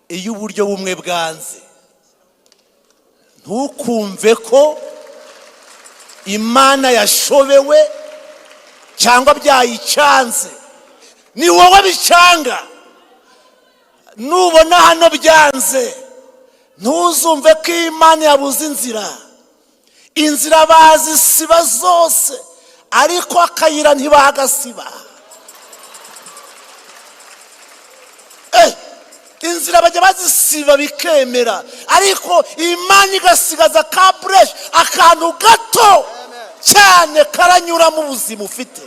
uburyo bumwe bwanze. Ntukumve ko Imana yashobewe cyangwa byayicanze, ni wowe bicanga. Nubona hano byanze, ntuzumve ko Imana yabuze inzira bazisiba zose, ariko akayira ntibagasiba. Inzira bajya bazisiba bikemera, ariko Imana igasigaza kabureshi, akantu gato cyane karanyura mu buzima ufite.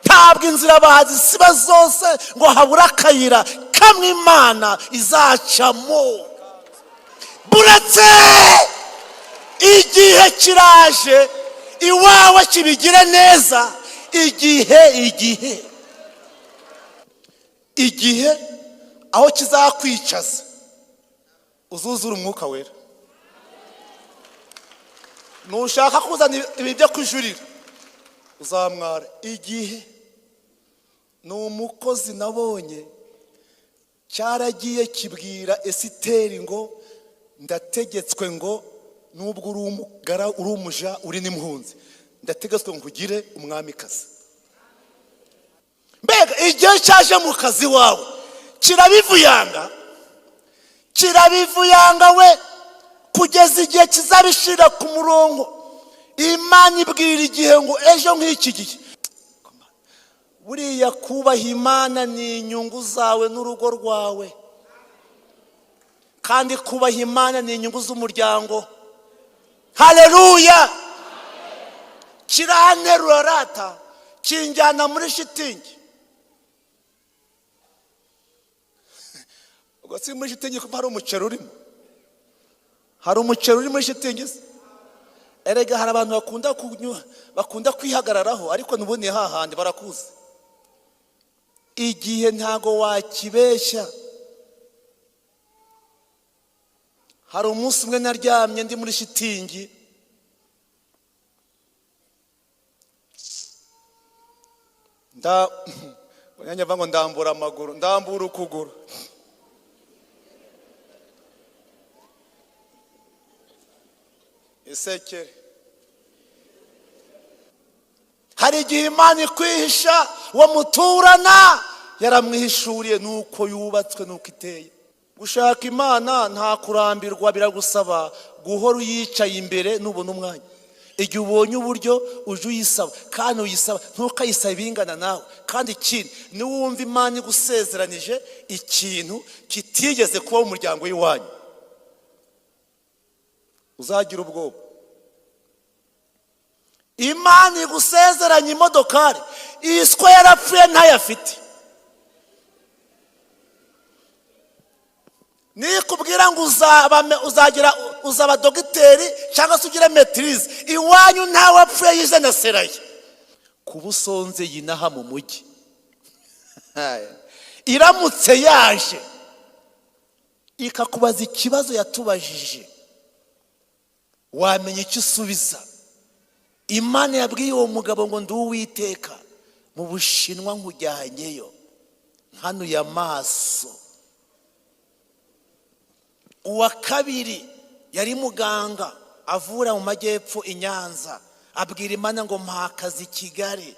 Ntabwo inzira bazisiba zose ngo habura akayira kamwe Imana izacamo. Buretse igihe kiraje iwawe kibigire neza. Igihe aho kizakwicaza uzuzura umwuka wera. Nushaka kuzana ibi byo kujurira uzamwara. Igihe ni umukozi nabonye cyaragiye kibwira Esiteri ngo ndategetswe ngo nubwo uri umugara uri umuja uri n'impunzi, ndategetswe ngo ugire umwamikazi. Mbega igihe cyaje mu kazi wawe kirabivuyanga we kugeza igihe kizabishira ku murongo. Imana ibwira igihe ngo ejo nk'iki gihe. Buriya kubaha Imana ni inyungu zawe n'urugo rwawe, kandi kubaha Imana ni inyungu z'umuryango. Haleluya! Kiranterura rata kinjyana muri shitingi. Ubwo si muri shitingi kuko hari umuceri urimo. Hari umuceri uri muri shitingi se? Erega hari abantu bakunda kwihagararaho, ariko nubone hahandi barakuze. Igihe ntago wakibeshya. Hari umunsi umwe naryamye ndi muri shitingi, vango ndambura amaguru, ndambura ukuguru. Isekere. Hari igihe Imana ikwihisha uwo muturana yaramwihishuriye nuko yubatswe nuko iteye. Gushaka Imana nta kurambirwa, biragusaba guhora uyicaye imbere nubona umwanya. Igihe ubonye uburyo uje uyisaba, kandi uyisaba ntukayisaba ibingana nawe. Kandi ikindi niwumva Imana igusezeranije ikintu kitigeze kuba mu muryango w'iwanyu, uzagira ubwoba. Imana igusezeranya imodokari, iswa yarapfuye ntayafite. Nikubwira ngo uzaba dogiteri cyangwa se ugire maîtrise, iwanyu ntawe apfuye yize na seraye. Kuba usonze yinaha mu mujyi, iramutse yaje ikakubaza ikibazo yatubajije, wamenya icyo usubiza. Imana yabwiye uwo mugabo ngo ndi Uwiteka, mu Bushinwa nkujyanyeyo nkanuye amaso. Uwa kabiri yari muganga avura mu majyepfo i Nyanza, abwira Imana ngo mpa akazi Kigali.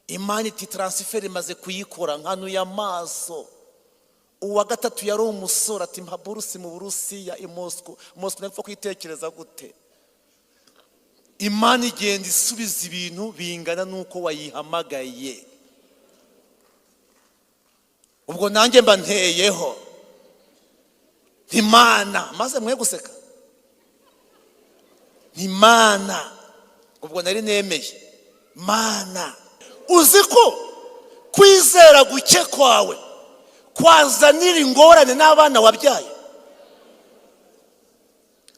Imana iti transfer imaze kuyikora nkanuye amaso. Uwa gatatu yari umusore ati mpa buruse mu Burusiya i Moscow napfa kwitekereza gute. Imana igenda isubiza ibintu bingana nuko wayihamagaye. Ubwo nanjye mba nteyeho Imana, maze mwe guseka. Imana, ubwo nari nemeye Mana. Uzi ko kwizera guke kwawe kwazanira ingorane n'abana wabyaye?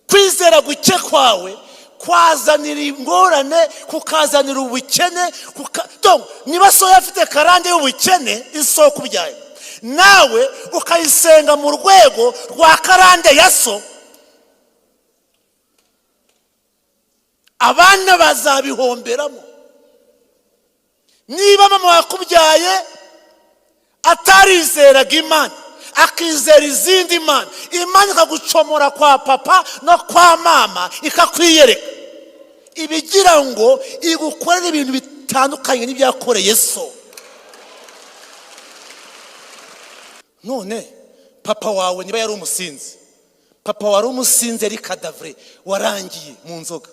Kwizera guke kwawe kwazanira ingorane, kukazanira ubukene. Niba so yafite karande y'ubukene isoko byaye, nawe ukayisenga mu rwego rwa karande ya so, abana bazabihomberamo. Niba mama wakubyaye atarizeraga Imana, akizera izindi mana, imana ikagucomora kwa papa no kwa mama ikakwiyereka, ibigira ngo igukorere ibintu bitandukanye n'ibyakoreye so. None papa wawe niba yari umusinzi, papa wari umusinzi yari kadavre warangiye mu nzoga,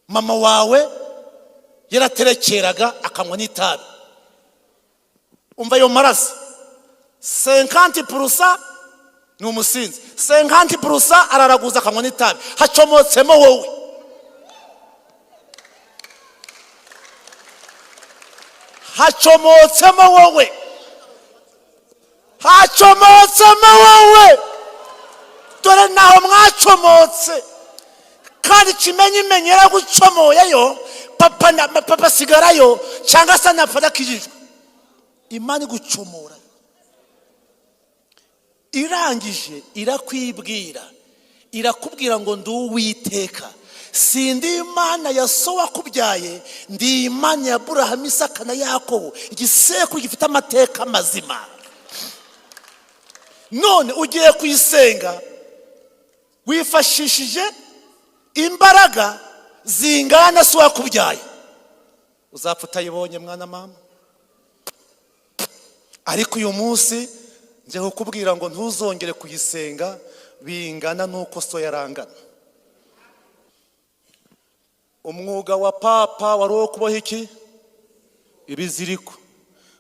mama wawe yaraterekeraga akanywa n'itabi, umva ayo maraso 50% ni umusinzi, 50% araraguza akanywa n'itabi, hacomotsemo wowe. Hacomotsemo wowe, hacomotsemo wowe, dore naho mwacomotse. Kandi kimenyimenyi yaragucomoyeyo, papa sigarayo cyangwa se napfa kijijwe, imana igucomora. Irangije irakwibwira, irakubwira ngo ndi Uwiteka, sindi imana ya so wakubyaye, ndi imana ya Aburahamu, Isaka na Yakobo, igisekuru gifite amateka mazima. None ugiye kuyisenga wifashishije imbaraga zingana so wakubyaye, uzapfa utayibonye mwana mama. Ariko uyu munsi nje kukubwira ngo ntuzongere kuyisenga bingana nuko so yarangana. Umwuga wa papa wari wo kuboha iki? Ibiziriko.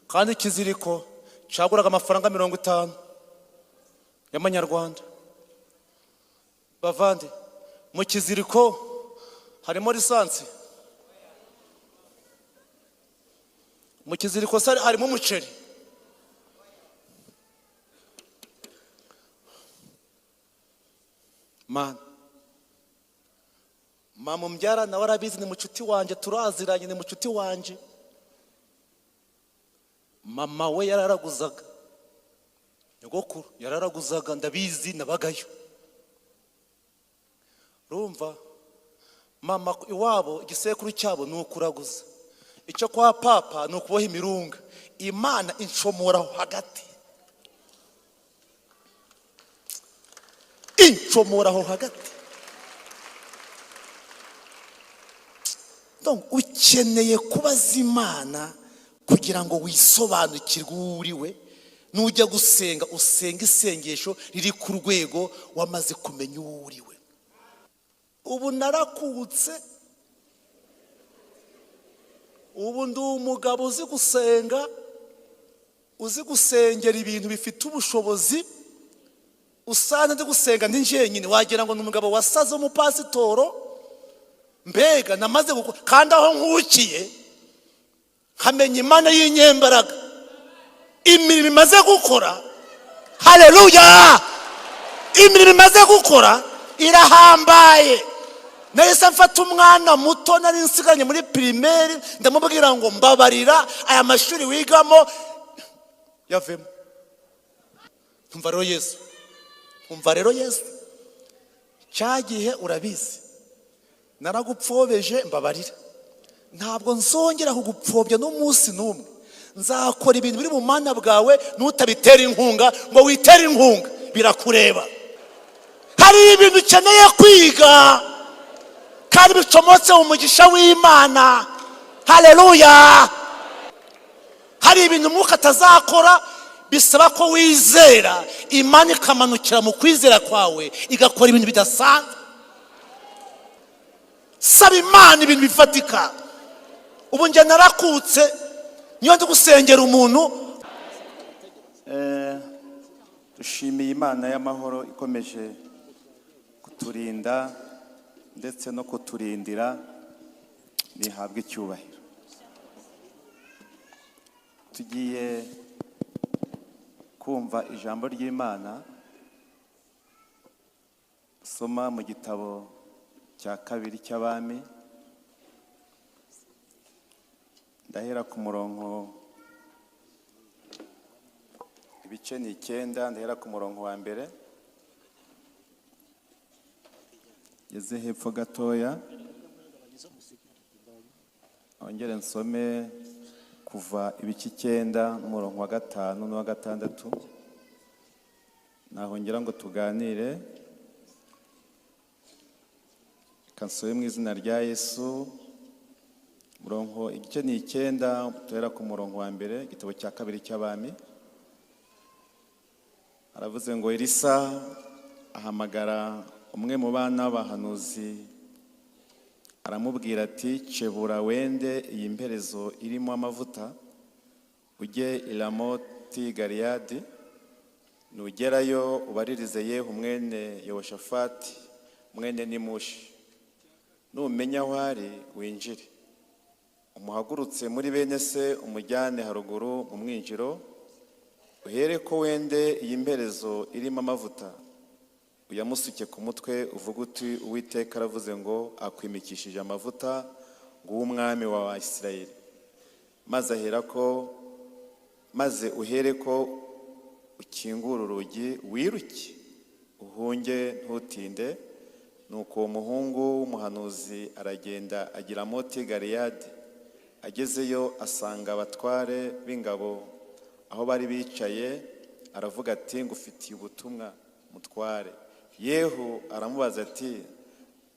Kandi ikiziriko cyaguraga amafaranga 50 y'amanyarwanda. Bavandi, mu kiziriko harimo lisansi, mu kiziriko harimo umuceri. Mama mbyara nawe arabizi, ni mucuti wanje, turaziranye, ni mucuti wanje. Mama we yararaguzaga, nyogokuru yararaguzaga, ndabizi nabagayo. Rumva mama iwabo igisekuru cyabo ni ukuraguza, icyo kwa papa ni ukuboha imirunga. Imana incomoraho hagati, incomoraho hagati. Donc ukeneye kubaza Imana kugira ngo wisobanukirwe uriwe. Nujya gusenga usenga isengesho riri ku rwego wamaze kumenya uriwe. Ubu narakutse, ubu ndi umugabo uzi gusenga, uzi gusengera ibintu bifite ubushobozi. Usana ndi gusenga ndi njyenyine wagira ngo ni umugabo wasaze umupasitoro. Mbega namaze kandi aho nkukiye nkamenya Imana y'inyembaraga, imirimo imaze gukora. Haleluya! Imirimo imaze gukora irahambaye. Nahise mfata umwana muto nari nsiganye muri primaire, ndamubwira ngo mbabarira aya mashuri wigamo yavemo. Umva rero Yesu, umva rero Yesu, cyagihe urabizi naragupfobeje, mbabarira, ntabwo nzongera kugupfobya n'umunsi n'umwe. Nzakora ibintu biri mu mana bwawe, nutabitera inkunga ngo witere inkunga birakureba. Hari ibintu ukeneye kwiga kandi bicomotse umugisha w'Imana. Haleluya! Hari ibintu umwuka atazakora bisaba ko wizera, Imana ikamanukira mu kwizera kwawe igakora ibintu bidasanzwe. Saba Imana ibintu bifatika. Ubu nje narakutse, niyo ndi gusengera umuntu. Dushimiye Imana y'amahoro ikomeje kuturinda ndetse no kuturindira, nihabwe icyubahiro. Tugiye kumva ijambo ry'Imana, soma mu gitabo cya 2 cy'Abami, ndahera ku murongo, ibice ni 9, ndahera ku murongo wa mbere ngeze hepfo gatoya, ongere nsome kuva ibice 9 n'umurongo wa 5 n'uwa 6. naho ngira ngo tuganire. Kansoye mu izina rya Yesu. Murongo igice ni 9, tuhera ku murongo wa mbere, igitabo cya 2 cy'abami. Aravuze ngo Elisa ahamagara umwe mu bana b'abahanuzi, aramubwira ati, cebura wende iyi mperezo irimo amavuta, ujye i Ramoti Galeyadi, nugerayo ubaririze Yehu mwene Yehoshafati mwene Nimushi, numenya aho ari winjire, umuhagurutse muri bene se umujyane haruguru mu mwinjiro, uhere ko wende iyi mperezo irimo amavuta, uyamusuke ku mutwe, uvuga uti Uwiteka aravuze ngo akwimikishije amavuta ngo umwami wa Isirayeli, maze uhereko ukingura urugi wiruke uhunge ntutinde. Nuko uwo muhungu w'umuhanuzi aragenda agira Ramoti Galeyadi, agezeyo asanga abatware b'ingabo aho bari bicaye, aravuga ati, ngufitiye ubutumwa mutware. Yehu aramubaza ati,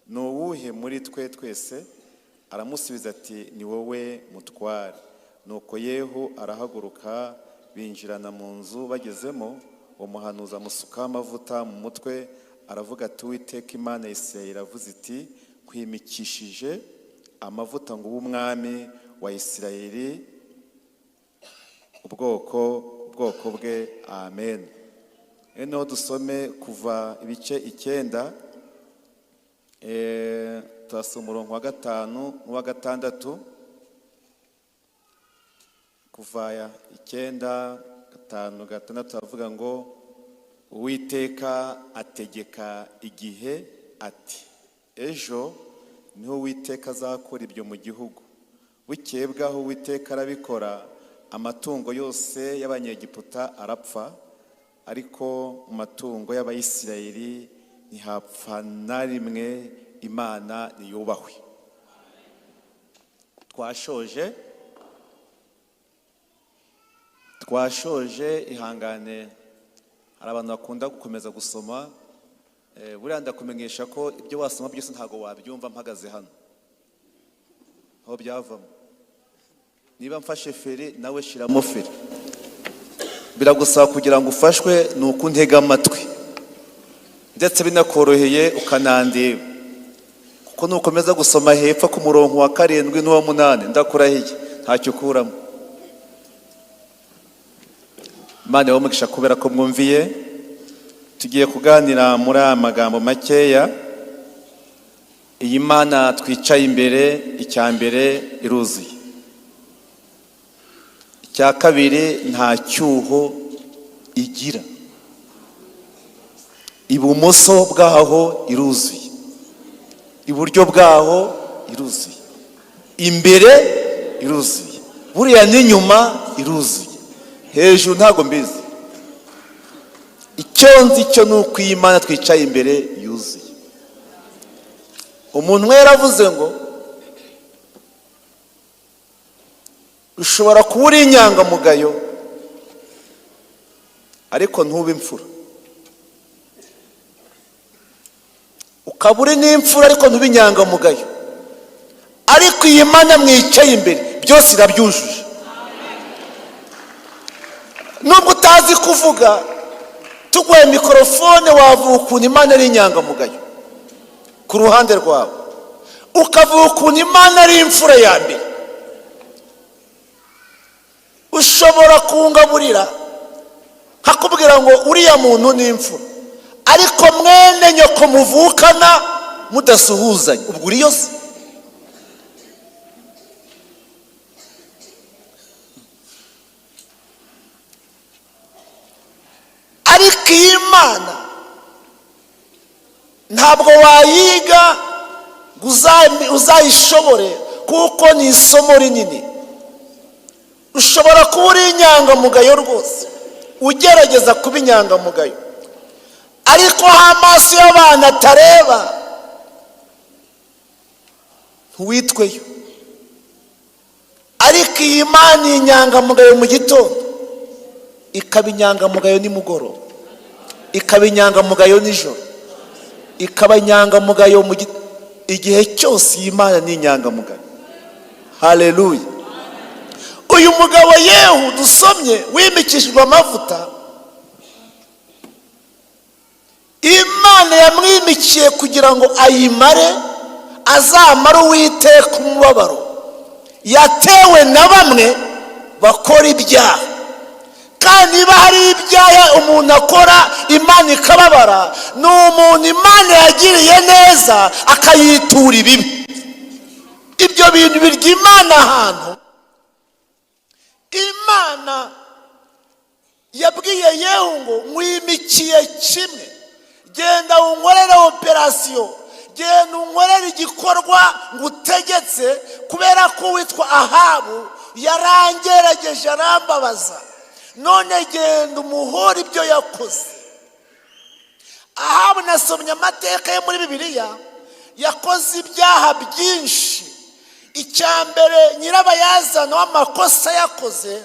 ni uwuhe muri twe twese? Aramusubiza ati, ni wowe mutware. Nuko Yehu arahaguruka, binjirana mu nzu. Bagezemo, uwo muhanuzi amusukaho amavuta mu mutwe, aravuga ati, Uwiteka Imana ya Isirayeli iravuze iti, kwimikishije amavuta ngo ube umwami wa Isirayeli, ubwoko bwe. Amen. Eno dusome kuva ibice 9, turasoma umurongo wa 5 n'uwa 6. Kuva 9, 5, 6 avuga ngo, Uwiteka ategeka igihe ati, ejo niho Uwiteka azakora ibyo mu gihugu. Bukeye bwaho Uwiteka arabikora, amatungo yose y'Abanyegiputa arapfa, ariko mu matungo y'Abayisirayeli ntihapfa na rimwe. Imana niyubahwe. Twashoje ihangane. Hari abantu bakunda gukomeza gusoma, buriya ndakumenyesha ko ibyo wasoma byose ntago wabyumva mpagaze hano, aho byavamo. Niba mfashe feri, nawe shiramo feri. Biragusaba kugira ngo ufashwe nuko untega amatwi, ndetse binakoroheye ukanandeba, kuko nukomeza gusoma hepfo ku murongo wa 7 n'uwa 8, ndakurahiye ntacyo ukuramo. Imana umugisha kubera ko mwumviye. Tugiye kuganira muri amagambo makeya. Iyi Mana twicaye imbere, icya mbere iruzuye, icya kabiri nta cyuho igira, ibumoso bwaho iruzuye, iburyo bwaho iruzuye, imbere iruzuye, buriya n'inyuma iruzuye, hejuru ntago mbizi. Icyo nzi cyo nuko iyi Mana twicaye imbere yuzuye. Umuntu yaravuze ngo ushobora kuba uri inyangamugayo ariko ntube imfura, ukaba uri n'imfura ariko ntube inyangamugayo, ariko iyi Mana mwicaye imbere byose irabyujuje. Nubwo utazi kuvuga, tuguhaye mikorofone wavuga ukuntu Imana ari inyangamugayo ku ruhande rwawe, ukavuga ukuntu Imana ari imfura ya mbere. Ushobora kungaburira nkakubwira ngo uriya muntu ni imfura, ariko mwene nyoko muvukana mudasuhuzanye, ubwo uri yose. Ariko iyi Mana ntabwo wayiga uzayishobore, kuko ni isomo rinini. Ushobora kuba uri inyangamugayo rwose, ugerageza kuba inyangamugayo, ariko aho amaso y'abantu atareba ntuwitweyo. Ariko iyi Mana inyangamugayo mu gitondo, ikaba inyangamugayo nimugoroba, ikaba inyangamugayo nijoro, ikaba inyangamugayo igihe cyose. iyi Mana ni inyangamugayo. haleluya. uyu mugabo Yehu dusomye wimikishijwe amavuta, Imana yamwimikiye kugira ngo ayimare, azamara Uwiteka umubabaro yatewe na bamwe bakora ibyaha. kandi niba hari ibyaha umuntu akora Imana ikababara, ni umuntu Imana yagiriye neza akayitura ibibi. ibyo bintu birya Imana ahantu. Imana yabwiye Yehu ngo mwimikiye kimwe, genda unkorere operasiyo, genda unkorere igikorwa ngutegetse, kubera ko witwa Ahabu yarangerageje arambabaza, none genda umuhore ibyo yakoze. Ahabu nasomye amateka ye muri Bibiliya, yakoze ibyaha byinshi. icya mbere, nyirabayazana w'amakosa yakoze,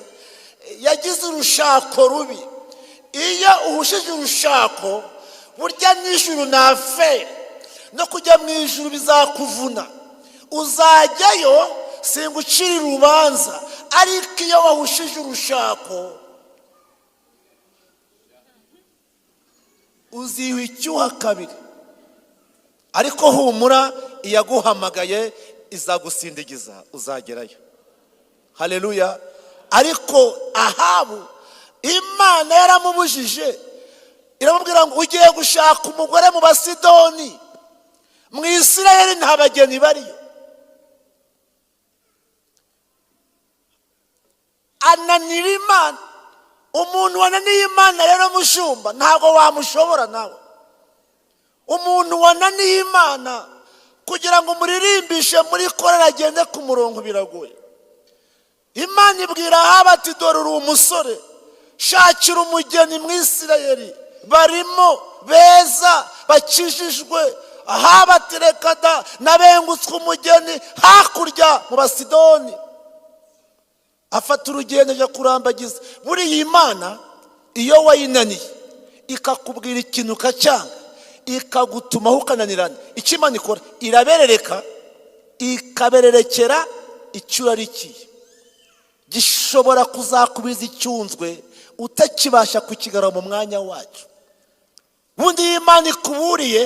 yagize urushako rubi. iyo uhushije urushako, burya n'ijuru na feri, no kujya mu ijuru bizakuvuna. uzajyayo singucira urubanza, ariko iyo wahushije urushako uziha icyuha kabiri. ariko humura, iyaguhamagaye izagusindigiza, uzagerayo. haleluya. ariko Ahabu Imana yaramubujije, iramubwira ngo ugiye gushaka umugore mu Basidoni, mu Isirayeli nta bageni bariyo. ananira Imana. umuntu wananiye Imana rero mushumba, ntabwo wamushobora nawe. umuntu wananiye Imana kugira ngo umuririmbishe muri korali agende ku murongo biragoye. Imana ibwira Ahabu ati dore uri umusore, shakira umugeni mu Isirayeli, barimo beza bakijijwe. Ahabu ati reka da, nabengutswe umugeni hakurya mu Basidoni. afata urugendo ajya kurambagiza. buriya Imana iyo wayinaniye ikakubwira ikintu ukacyanga, ikagutumaho ukananirana, icyo Imana ikora iraberereka, ikabererekera icyo urarikiye. gishobora kuzakubiza icyunzwe utakibasha kukigarura mu mwanya wacyo. bundi iyo Imana ikuburiye,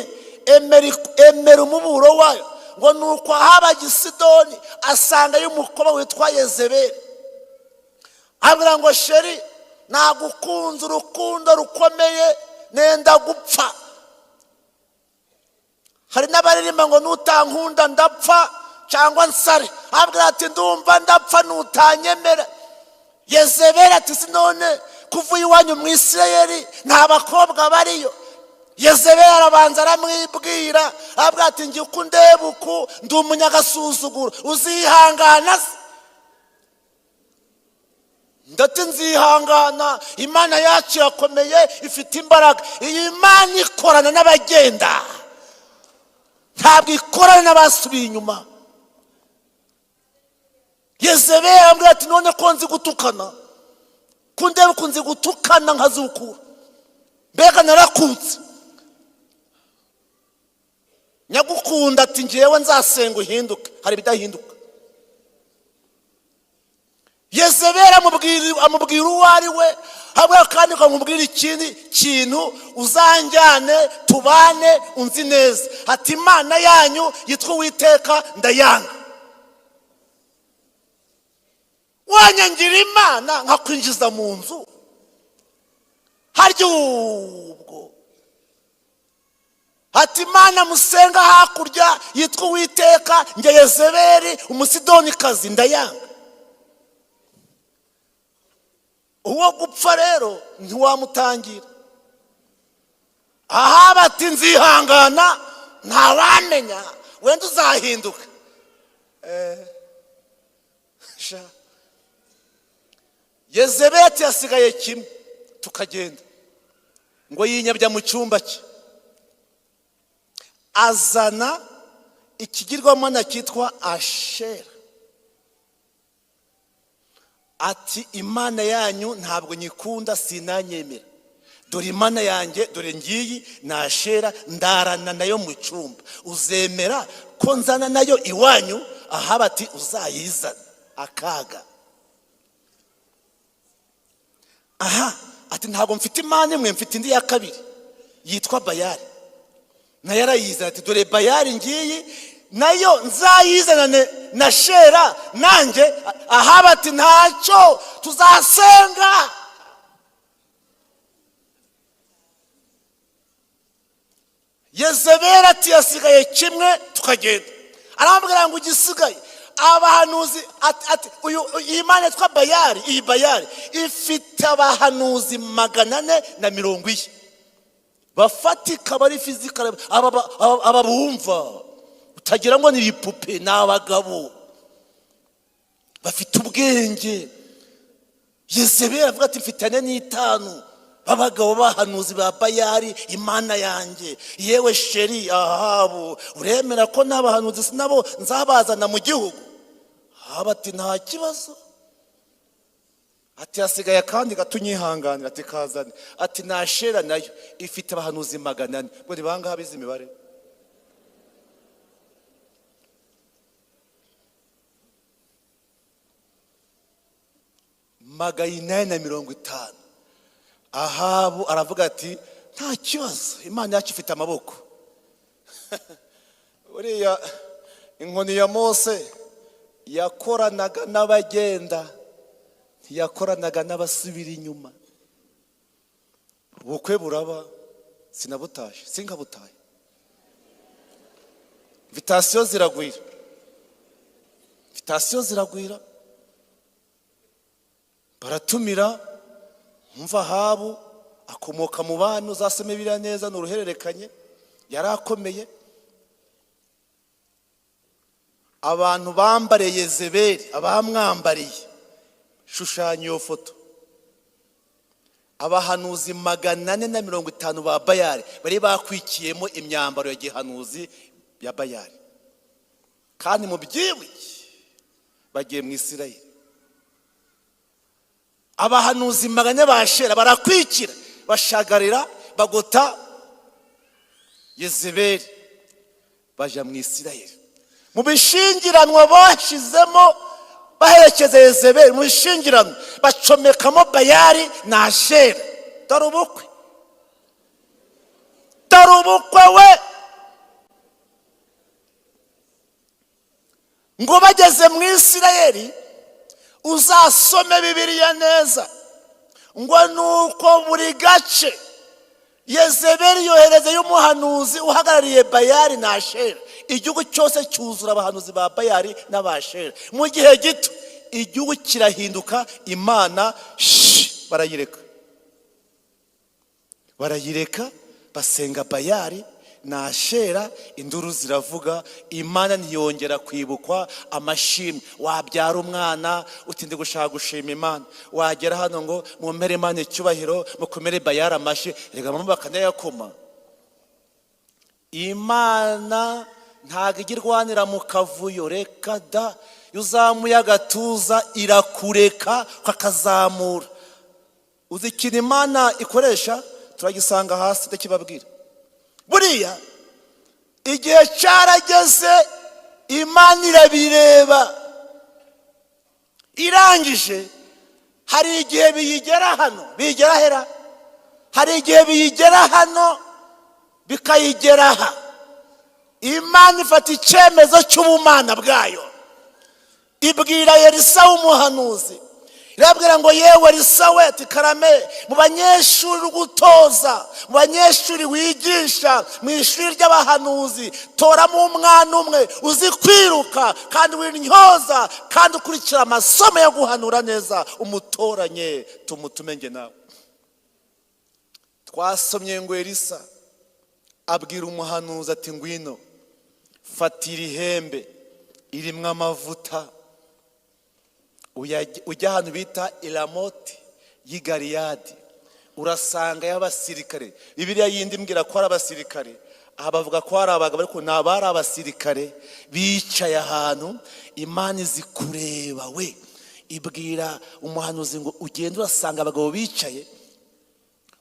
emera umuburo wayo. ngo nuko Ahabu ajya i Sidoni, asangayo umukobwa witwa Yezebeli. abwira ngo sheri, nagukunze urukundo rukomeye, nenda gupfa. hari n'abaririmba ngo nutankunda ndapfa cyangwa nsare. abwira ati ndumva ndapfa nutanyemera. Yezebeli ati sinone kuva iwanyu mu Isirayeli nta bakobwa bariyo. Yezebeli arabanza aramwibwira, abwira ati ngiye uko ndeba uku ndi umunyagasuzuguro, uzihangana se? ndetse nzihangana, Imana yacu irakomeye, ifite imbaraga. iyi Imana ikorana n'abagenda, ntabwo ikorana n'abasubiye inyuma. Yezebeli arambwira ati none ko nzi gutukana, ko ndeba ko nzi gutukana nkazukura, mbega narakutse. nyagukunda ati ngewe nzasenga uhinduke, hari ibidahinduka. Yezebeli amubwira uwo ari we, hamwe kandi akamubwira ikindi kintu, uzanjyane tubane unzi neza. ati Imana yanyu yitwa Uwiteka ndayanga. wanyangira Imana nkakwinjiza mu nzu, harya ubwo. ati Imana musenga hakurya yitwa Uwiteka, nge Yezebeli umusidonikazi ndayanga. uwo gupfa rero ntiwamutangira. Ahabu ati nzihangana, ntawamenya, wenda uzahinduka. Yezebeli ati yasigaye kimwe, tukagenda. ngo yinyabya mu cyumba cye, azana ikigirwamana cyitwa Ashera. ati Imana yanyu ntabwo nyikunda, sinanyemera. dore imana yanjye, dore ngiyi nashera, ndarana nayo mu cyumba, uzemera ko nzana nayo iwanyu? Aha bati uzayizana. Akaga. Aha ati ntabwo mfite imana imwe, mfite indi ya kabiri yitwa Bayali, nayo arayizana. Ati dore Bayali ngiyi, nayo nzayizana na shera nanjye. Aha bati ntacyo, tuzasenga. Yezebeli ati yasigaye kimwe, tukagenda. Arambwira ngo igisigaye abahanuzi, ati iyi mana yitwa Bayali, iyi Bayali ifite abahanuzi 440 bafatika, bari fizikale, aba bumva utagira ngo ni ibipupe, ni abagabo bafite ubwenge. Yezebeli avuga ati mfite 5 abagabo bahanuzi ba Bayali, imana yanjye. Yewe sheri Ahabu, uremera ko n'abahanuzi sinabo nzabazana mu gihugu? Ahaba ati nta kibazo. Ati hasigaye kandi gatunyihanganira. Ati kazane. Ati nashera nayo ifite abahanuzi 400. Ngo ni bangahe bizi imibare? Magana 50. Ahabu aravuga ati nta kibazo, imana yacu ifite amaboko. Uriya inkoni ya Mose yakoranaga n'abagenda, ntiyakoranaga n'abasubira inyuma. Ubukwe buraba, sinabutaje, sinkabutaye. Invitation ziragwira, baratumira. Umva Ahabu akomoka mu bantu, uzasome biriya neza, ni uruhererekanye, yari akomeye. Abantu bambariye Yezebeli, abamwambariye, shushanya iyo foto. Abahanuzi 450 ba Bayali bari bakwikiyemo imyambaro ya gihanuzi ya Bayali. Kandi mu byibuke bagiye mu Isirayeli. Abahanuzi 400 bashera barakwikira, bashagarira, bagota Yezebeli, baja mu Isirayeli. Mu bishingiranwa bashizemo baherekeza Yezebeli, mu bishingiranwa bacomekamo Bayali na Ashera. Dore ubukwe we. Ngo bageze mu Isirayeli, uzasome Bibiliya neza, ngo nuko buri gace Yezebeli yohereza y'umuhanuzi uhagarariye Bayali na Ashera. Igihugu cyose cyuzura abahanuzi ba Bayali n'abashera. Mu gihe gito igihugu kirahinduka, imana barayireka, basenga Bayali na Ashera. Induru ziravuga, imana ntiyongera kwibukwa. Amashimwe, wabyara umwana utinde gushaka gushima imana, wagera hano ngo mumpere imana icyubahiro, mukomere Bayali amashi, rega mama bakanayakoma. Imana ntago igirwanira mu kavuyo, reka da. Uzamuye agatuza irakureka kakazamura. Uzi ikintu imana ikoresha? Turagisanga hasi ndakibabwira. Buriya igihe cyarageze, imana irabireba, irangije. Hari igihe biyigera hano, biyigera hera. Hari igihe biyigera hano bikayigera aha. Imana ifata icyemezo cy'ubumana bwayo, ibwira Elisa w'umuhanuzi, irabwira ngo yewe Elisa we, ati karame, mu banyeshuri gutoza, mu banyeshuri wigisha mu ishuri ry'abahanuzi, toramo umwana umwe uzi kwiruka kandi w'intyoza kandi ukurikira amasomo yo guhanura neza, umutoranye tumutume nge nawe. Twasomye ngo Elisa abwira umuhanuzi ati ngwino, fatira ihembe irimwo amavuta, ujya ahantu bita Iramoti y'i Galeyadi, urasanga y'abasirikare. Bibiliya yindi mbwira ko ari abasirikare, aha bavuga ko ari abagabo, ariko nabari abasirikare bicaye ahantu. Imana izi kureba we, ibwira umuhanuzi ngo ugende urasanga abagabo bicaye,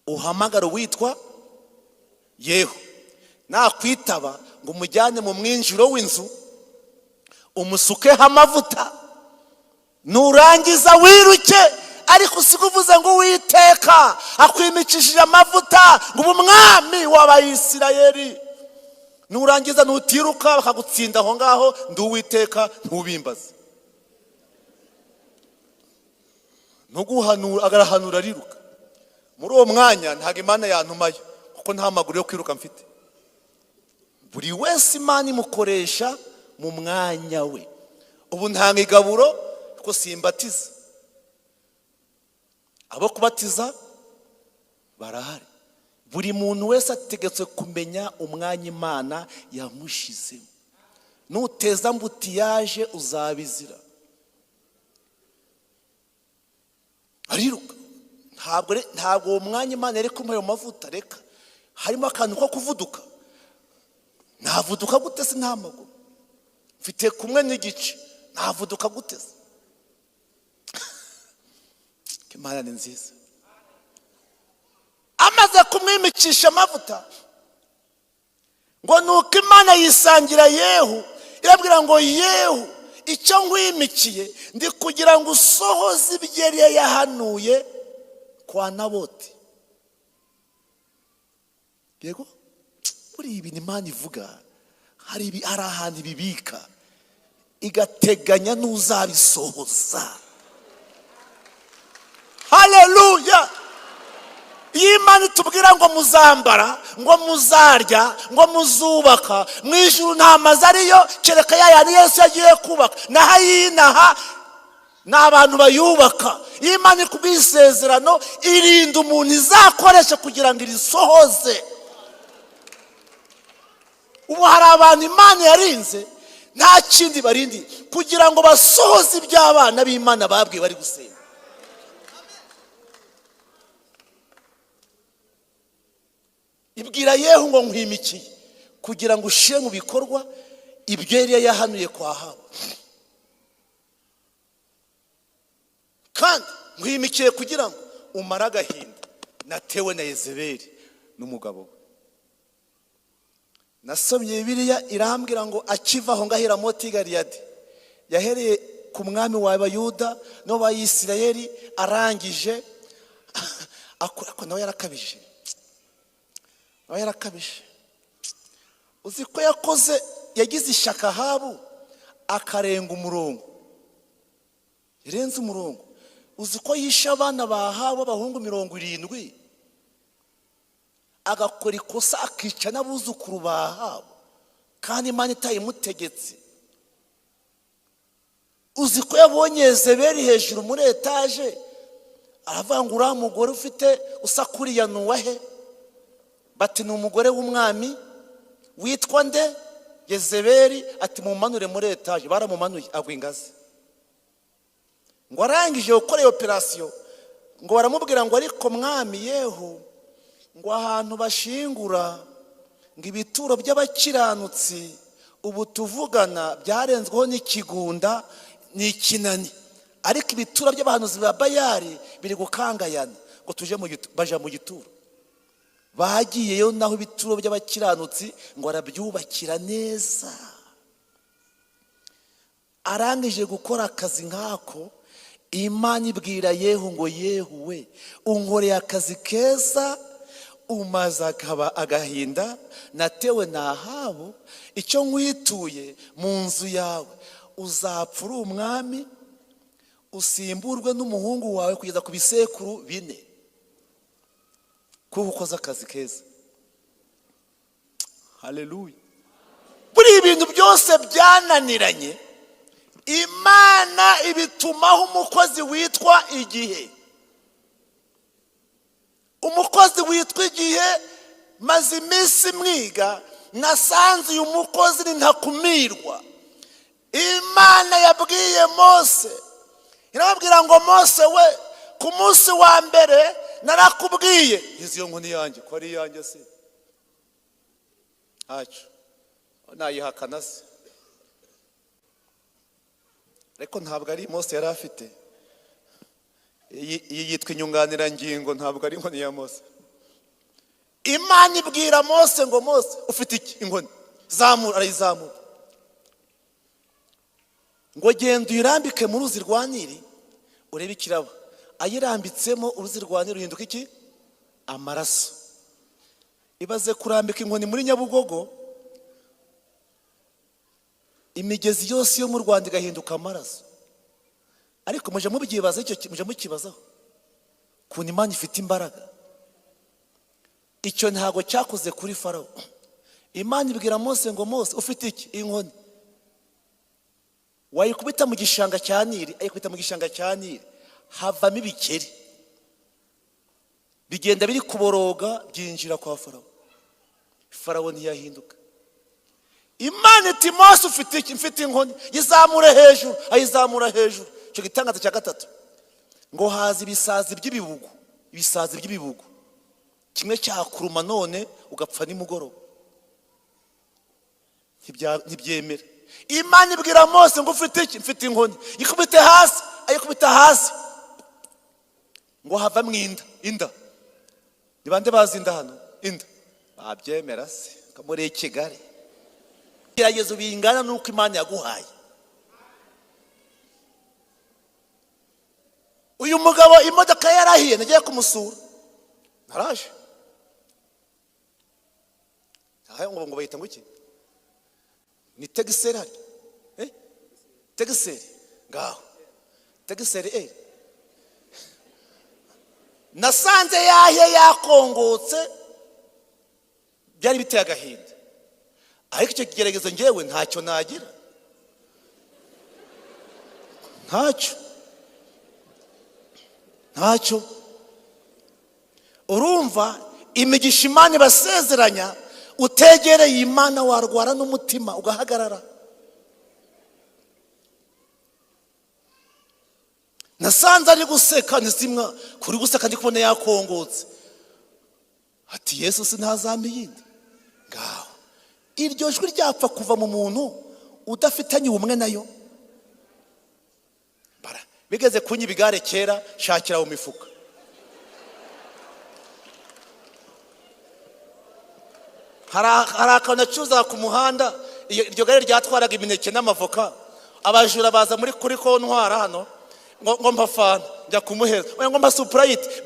uhamagara witwa Yehu. Nakwitaba ngo umujyane mu mwinjiro w'inzu, umusukeho amavuta, nurangiza wiruke, ariko usiguvuze ngo Uwiteka akwimikishije amavuta ngo ubu mwami w'Abayisirayeli. Nurangiza nutiruka bakagutsinda aho ngaho, ndi Uwiteka ntubimbaze. Ntuguhanura, agarahanura ariruka. Muri uwo mwanya ntago Imana yantumayo, kuko nta maguru yo kwiruka mfite. Buri wese Imana imukoresha mu mwanya we. Ubu ntanga igaburo ko simbatiza, abo kubatiza barahari. Buri muntu wese ategetswe kumenya umwanya Imana yamushizemo. Nuteza mbutiyaje uzabizira. Ariruka. Ntabwo uwo mwanya Imana yari kumuha ayo mavuta, reka harimo akantu ko kuvuduka. Navuduka gute se nta maguru? Mfite kumwe n'igice, navuduka gute se? Imana ni nziza. Amaze kumwimikisha amavuta, ngo nuko Imana yisangira Yehu, irabwira ngo Yehu, icyo nkwimikiye ndi kugira ngo usohoze ibyo yari yahanuye kwa Naboti. Yego, buri ibintu Imana ivuga hari ahantu ibibika igateganya n'uzabisohoza. Haleluya! Iyo Imana itubwira ngo muzambara, ngo muzarya, ngo muzubaka, mu ijuru nta mazu ariyo kereka yayandi Yesu yagiye kubaka. Naho ayinaha ni abantu bayubaka. Iyo Imana ikubwiye isezerano, irinda umuntu izakoresha kugira ngo irisohoze. Ubu hari abantu Imana yarinze nta kindi barindi, kugira ngo basohoze iby'abana b'Imana babwiye bari gusenga. Ibwira Yehu ngo nkwimikiye kugira ngo ushyire mu bikorwa ibyo yari yahanuye kwa Ahabu. Kandi nkwimikiye kugira ngo umare agahinda natewe na Yezebeli n'umugabo we. Nasomye Bibiliya irambwira ngo akiva aho ngahera Moti Galiyadi, yahereye ku mwami w'Abayuda n'Abayisirayeli, arangije ako nawe yarakabije. Uzi ko yagize ishyaka Ahabu akarenga umurongo, yarenze umurongo. Uzi ko yishe abana ba Ahabu b'abahungu 70, agakora ikosa akica n'abuzukuru ba Ahabu, kandi Imana itayimutegetse. Uzi ko yabonye Yezebeli hejuru muri etaje, aravuga ngo uriya mugore ufite usakuriya nuwahe? Bati ni umugore w'umwami witwa nde? Yezebeli. Ati mumanure muri etaje. Baramumanuye agwa ingazi. Ngo arangije gukora iyo operasiyo, ngo baramubwira ngo ariko mwami Yehu, ngo ahantu bashingura ngo ibituro by'abakiranutsi ubu tuvugana byarenzweho n'ikigunda n'ikinani, ariko ibituro by'abahanuzi ba Bayali biri gukangayana, ngo tuje baja mu gituro. Bagiyeyo naho ibituro by'abakiranutsi ngo arabyubakira neza. Arangije gukora akazi nkako, Imana ibwira Yehu ngo Yehu we, unkoreye akazi keza, umaze agahinda natewe na Ahabu, icyo nkwituye mu nzu yawe uzapfa uri umwami, usimburwe n'umuhungu wawe kugeza ku bisekuru 4, kuko ukoze akazi keza. Haleluya! Buri ibintu byose byananiranye, Imana ibitumaho umukozi witwa Igihe. Umukozi witwa Igihe maze iminsi mwiga, nasanze uyu mukozi ni ntakumirwa. Imana yabwiye Mose, irababwira ngo Mose we, ku munsi wa mbere narakubwiye izo nkoni yanjye ko ari yanjye se acu nayihakana se, ariko ntabwo ari Mose yari afite. Iyi yitwa inyunganirangingo, ntabwo ari inkoni ya Mose. Imana ibwira Mose ngo Mose ufite iki? Inkoni. Zamura. Arayizamura. Ngo genda uyirambike mu ruzi rwa Nili urebe ikiraba. Ayirambitsemo uruzi rwa Nili ruhinduka iki? Amaraso. Ibaze kurambika inkoni muri Nyabugogo, imigezi yose yo mu Rwanda igahinduka amaraso. Ariko muje mubyibaza icyo, muje mukibazaho kuntu Imana ifite imbaraga. Icyo ntago cyakoze kuri Farawo. Imana ibwira Mose ngo Mose ufite iki? Inkoni. Wayikubita mu gishanga cya Nili, ayikubita mu gishanga cya Nili, havamo ibikeri bigenda biri kuboroga byinjira kwa Farawo. Farawo ntiyahinduka. Imana iti Mose ufite iki? Mfite inkoni. Yizamure hejuru. Ayizamura hejuru. Icyo gitangaza cya gatatu ngo haza ibisazi by'ibibugu. Ibisazi by'ibibugu kimwe cyakuruma none ugapfa nimugoroba. Ntibyemera. Imana ibwira Mose ngo ufite iki? Mfite inkoni. Ikubite hasi. Ayikubita hasi ngo hava mwinda. Inda. Ni bande bazi inda hano? Inda. Babyemera se kamuri Kigali. Gerageza bingana nuko Imana yaguhaye. Uyu mugabo imodoka yarahiye, nagiye kumusura. Naraje. Ahaye ngo bayita ngo iki? Ni tegiseri hari. Tegiseri. Ngaho. Tegiseri nasanze yahiye yakongotse, byari biteye agahinda. Ariko icyo kigeragezo njyewe ntacyo nagira. Ntacyo. Urumva imigisha Imana ibasezeranya, utegereye Imana warwara n'umutima ugahagarara. Nasanze ari guseka nisimwa, kuri guseka ndi kubona yakongotse. Ati Yesu sinazambi yindi. Ngaho. Iryo jwi ryapfa kuva mu muntu udafitanye ubumwe nayo. Bigeze kunyi bigare kera, shakira mu mifuka. Hari akanacuza ku muhanda, iryo gare ryatwaraga imineke n'amavoka. Abajura baza muri kuri kontwara hano ngo mpafana njya kumuheza. Ngo mpa Sprite,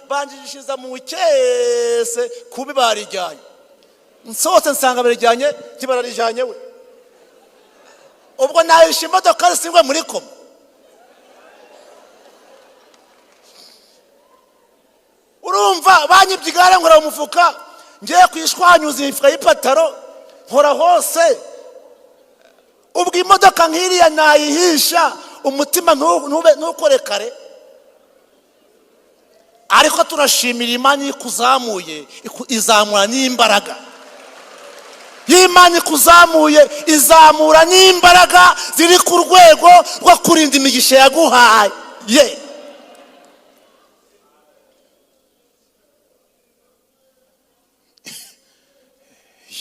banjishiza mu cyese kubi barijyanye. Nsose nsanga barijyanye, kibararijyanye we. Ubwo nahisha imodoka singwe muri koma. Urumva banyibyigare nkora umufuka, ngiye kwishwanyuza imifuka y'ipataro, nkora hose. Ubwo imodoka nkiriya nayihisha, umutima ntukore kare. Ariko turashimira Imana ikuzamuye, izamura n'imbaraga. Imana ikuzamuye, izamura n'imbaraga ziri ku rwego rwo kurinda imigisha yaguhaye.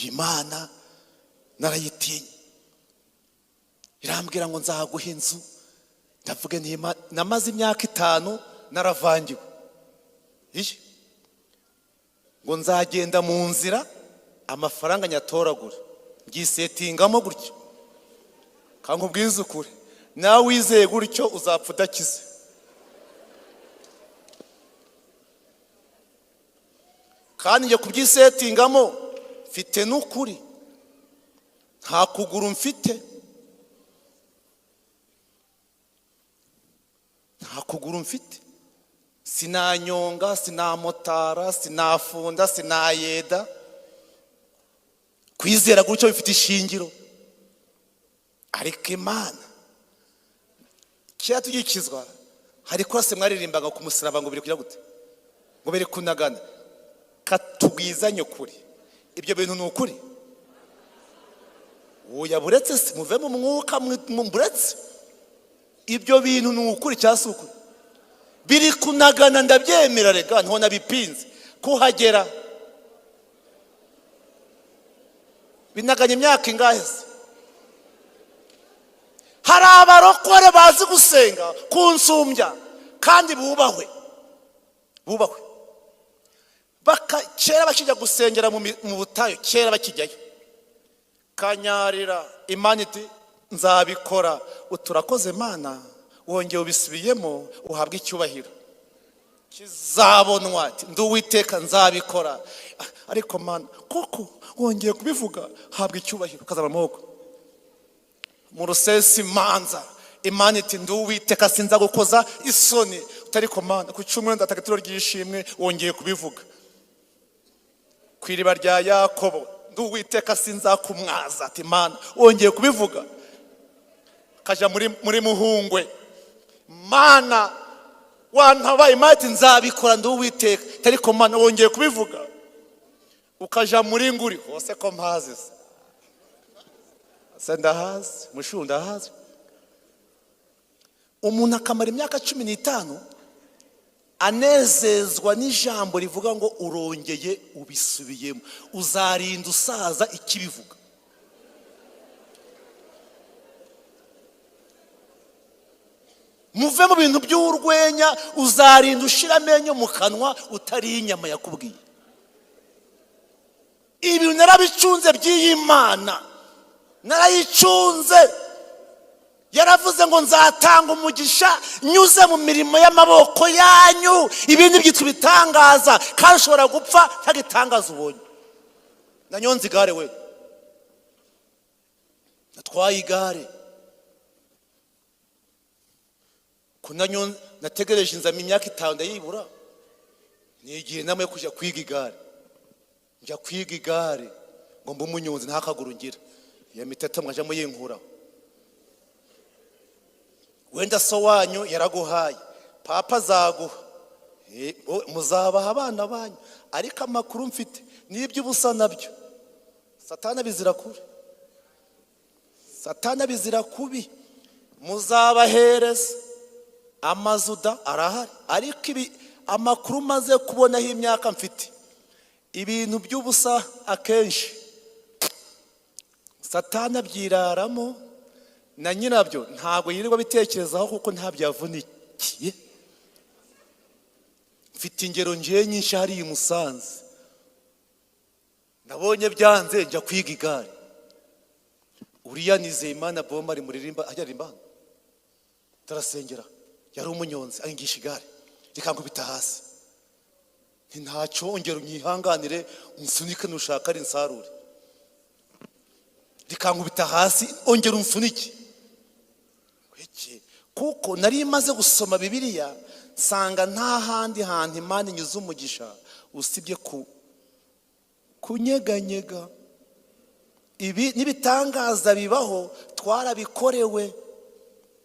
Imana narayitinye. Irambwira ngo nzaguha inzu. Ndavuga nti namaze imyaka 5 naravangiwe. Ngo nzagenda mu nzira amafaranga nyatoragura. Ngisetingamo gutyo. Kankubwiza ukuri. Nawe wizeye gutyo uzapfa udakize. Kandi ngiye kubyisetingamo mfite n'ukuri. Nta kuguru mfite. Nta kuguru mfite. Sinanyonga, sinamotara, sinafunda, sinayeda. Kwizera gutyo bifite ishingiro. Ariko Imana cyatugikizwa. Hari kwase mwaririmbaga ku musaraba ngo biri kujya gute? Ngo biri kunagana. Katubwizanye ukuri. Ibyo bintu ni ukuri. Oya buretse se muve mu mwuka mburetse. Ibyo bintu ni ukuri cyase ukuri. Biri kunagana ndabyemera rega nto nabipinze kuhagera. Binaganye imyaka ingahe se? Hari abarokore bazi gusenga kunsumbya kandi bubahwe. kera bakijya gusengera mu butayu, kera bakijyayo, kanyarira Imana iti nzabikora. Uturakoze Mana, wongeye ubisubiyemo, uhabwe icyubahiro kizabonwa. Ndi Uwiteka nzabikora. Ariko Mana koko wongeye kubivuga, habwe icyubahiro. Kazaba amaboko mu rusesi manza. Imana iti ndi Uwiteka sinza gukoza isoni. Utariko Mana ku cyumweru ndataka ituro ry'ishimwe, wongeye kubivuga. Ku iriba rya Yakobo, ndi Uwiteka sinza kumwaza. Ati Mana wongeye kubivuga. Kaja muri Muhungwe, Mana wantabaye, Imana iti nzabikora ndi Uwiteka. Utariko Mana wongeye kubivuga. Ukaja muri Nguri, hose ko mpazi se ndahazi, Mushu ndahazi. Umuntu akamara imyaka 15 anezezwa n'ijambo rivuga ngo urongeye ubisubiyemo, uzarinda usaza ikibivuga. Muve mu bintu by'urwenya, uzarinda ushira amenyo mu kanwa utari inyama yakubwiye. Ibi narabicunze by'Imana, narayicunze. Yaravuze ngo nzatanga umugisha nyuze mu mirimo y'amaboko yanyu. Ibindi byitwa ibitangaza, kandi ushobora gupfa ntagitangaza ubonye. Nanyonze igare we, natwaye igare, nategereje inzama imyaka 5 ndayibura. Nigiye namwe kujya kwiga igare, njya kwiga igare ngo mbe umunyonzi ntakaguru ngira. Ya mitata mwaje muyinkuraho. Wenda so wanyu yaraguhaye, papa zaguha, muzabaha abana banyu. Ariko amakuru mfite n'iby'ubusa nabyo Satana bizira kure, Satana bizira kubi. Muzabahereza amazuda arahari. Ariko ibi amakuru maze kubonaho imyaka mfite, ibintu by'ubusa akenshi Satana byiraramo, na nyirabyo ntabwo yirirwa bitekerezaho kuko ntabyavunikiye. Mfite ingero ngiye nyinshi hariya i Musanze. Nabonye byanze njya kwiga igare. Uriya Nizeyimana bomba ari muririmba ajyarimba, tarasengera, yari umunyonzi ahingisha igare, rikankubita hasi. Ntacyo ongera unyihanganire, unsunike nushaka ari nsarure. Rikankubita hasi, ongera unsunike. Kuko nari maze gusoma Bibiliya, nsanga nta handi hantu Imana inyuze umugisha usibye kunyeganyega. Ibi nibitangaza bibaho, twarabikorewe.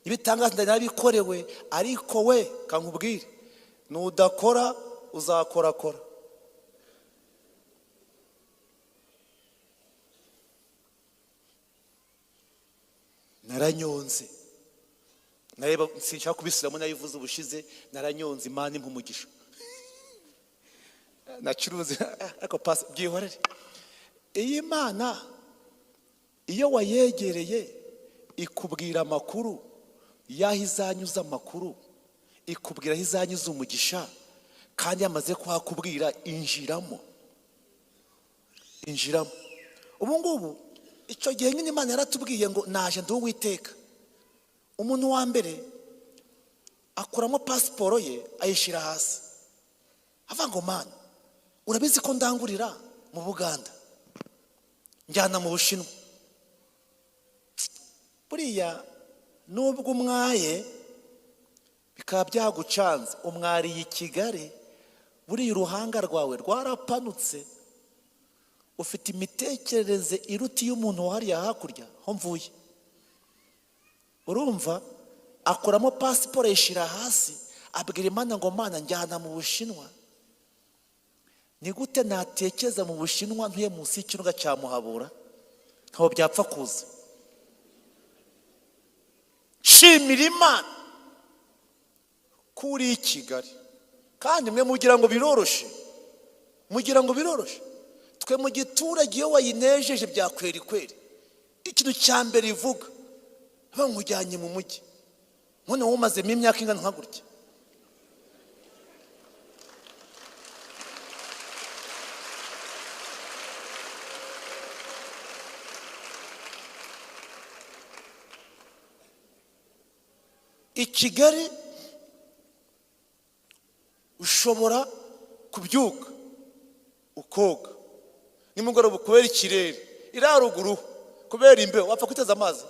Ibitangaza ndarabikorewe, ariko we kankubwire, nudakora uzakorakora. Naranyonze, nareba sinshaka kubisiramo, nayivuze ubushize. Naranyonze, Imana impa umugisha. Nacuruze ariko pass byihorere. Iyi Imana iyo wayegereye ikubwira amakuru yahizanyuza amakuru, ikubwira hizanyuza umugisha, kandi yamaze kuhakubwira injiramo. Ubu ngubu icyo gihe nyine Imana yaratubwiye ngo naje ndi Uwiteka. Umuntu wa mbere akuramo pasiporo ye ayishira hasi, avuga ngo Mana urabizi ko ndangurira mu Buganda, njyana mu Bushinwa. Buriya nubwo umwaye bikaba byagucanze, umwariye i Kigali, buriya uruhanga rwawe rwarapanutse, ufite imitekerereze iruti y'umuntu wahariya hakurya ho mvuye. Urumva, akuramo pasiporo yishira hasi, abwira Imana ngo Mana njyana mu Bushinwa. Ni gute natekeza mu Bushinwa ntuye munsi y'ikirunga cya Muhabura? Ntaho byapfa kuza. Shimira Imana kuri i Kigali. Kandi mwe mugira ngo biroroshe, twe mu giturage iyo wayinejeje byakweri kweri. Ikintu cya mbere ivuga, nkujyanye mu mujyi, none wowe umazemo imyaka ingana nka gutya. i Kigali ushobora kubyuka ukoga nimugoroba kubera ikirere iriya ruguru kubera imbeho wapfa kwiteza amazi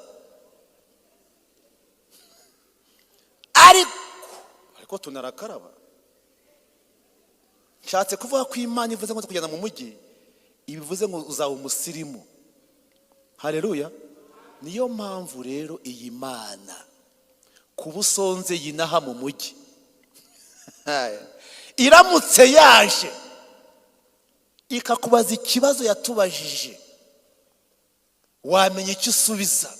ariko tunarakaraba. Nshatse kuvuga ko Imana ivuze ngo kugenda mu mujyi ibivuze ngo uzaba umusirimu. Haleluya. Niyo mpamvu rero iyi Mana kuba usonze yinaha mu mujyi iramutse yaje ikakubaza ikibazo yatubajije wamenya icyo usubiza.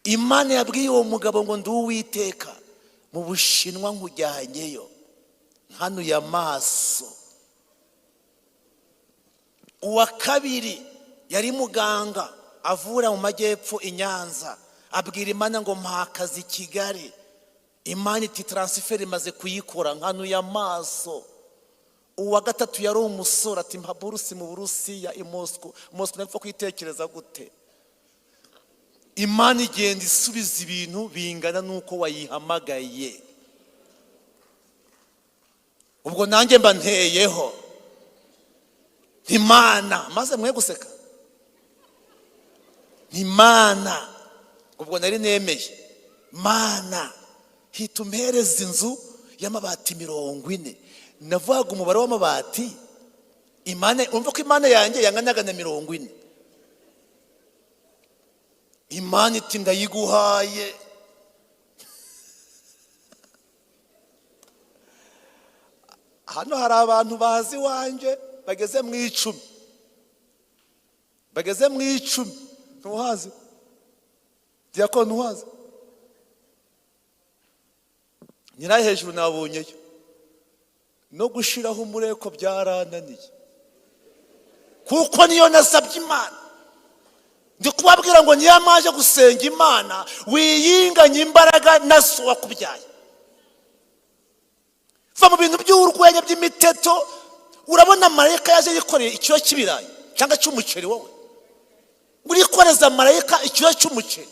Imana yabwiye uwo mugabo ngo ndi Uwiteka mu Bushinwa nkujyanyeyo nkanuye amaso. Uwa kabiri yari muganga avura mu majyepfo i Nyanza abwira Imana ngo mpakazi Kigali. Imana iti transfer imaze kuyikora nkanuye amaso. Uwa gatatu yari umusore ati mpa burusi mu Burusiya i Moscow napfa kwitekereza gute. Imana igenda isubiza ibintu bingana nuko wayihamagaye. Ubwo nanjye mba nteyeho Imana maze mwe guseka Imana. Ubwo nari nemeye Mana hitumpereza inzu y'amabati 40. Navuga umubare w'amabati Imana umva ko Imana yanjye yanganaga na 40. Imana iti ndayiguhaye. Hano hari abantu bazi wanje bageze mu 10. Bageze mu 10. Ntuhazi? Diakon ntuhazi? Nyiraye hejuru nabonyeyo. No gushiraho umureko byarananiye. Kuko niyo nasabye Imana. Ndi kubabwira ngo niyo amaje gusenga Imana wiyinganye imbaraga naso wakubyaye. Va mu bintu by'urwenya by'imiteto urabona marayika yaje yikoreye ikiro cy'ibirayi cyangwa cy'umuceri wowe. Urikoreza marayika ikiro cy'umuceri.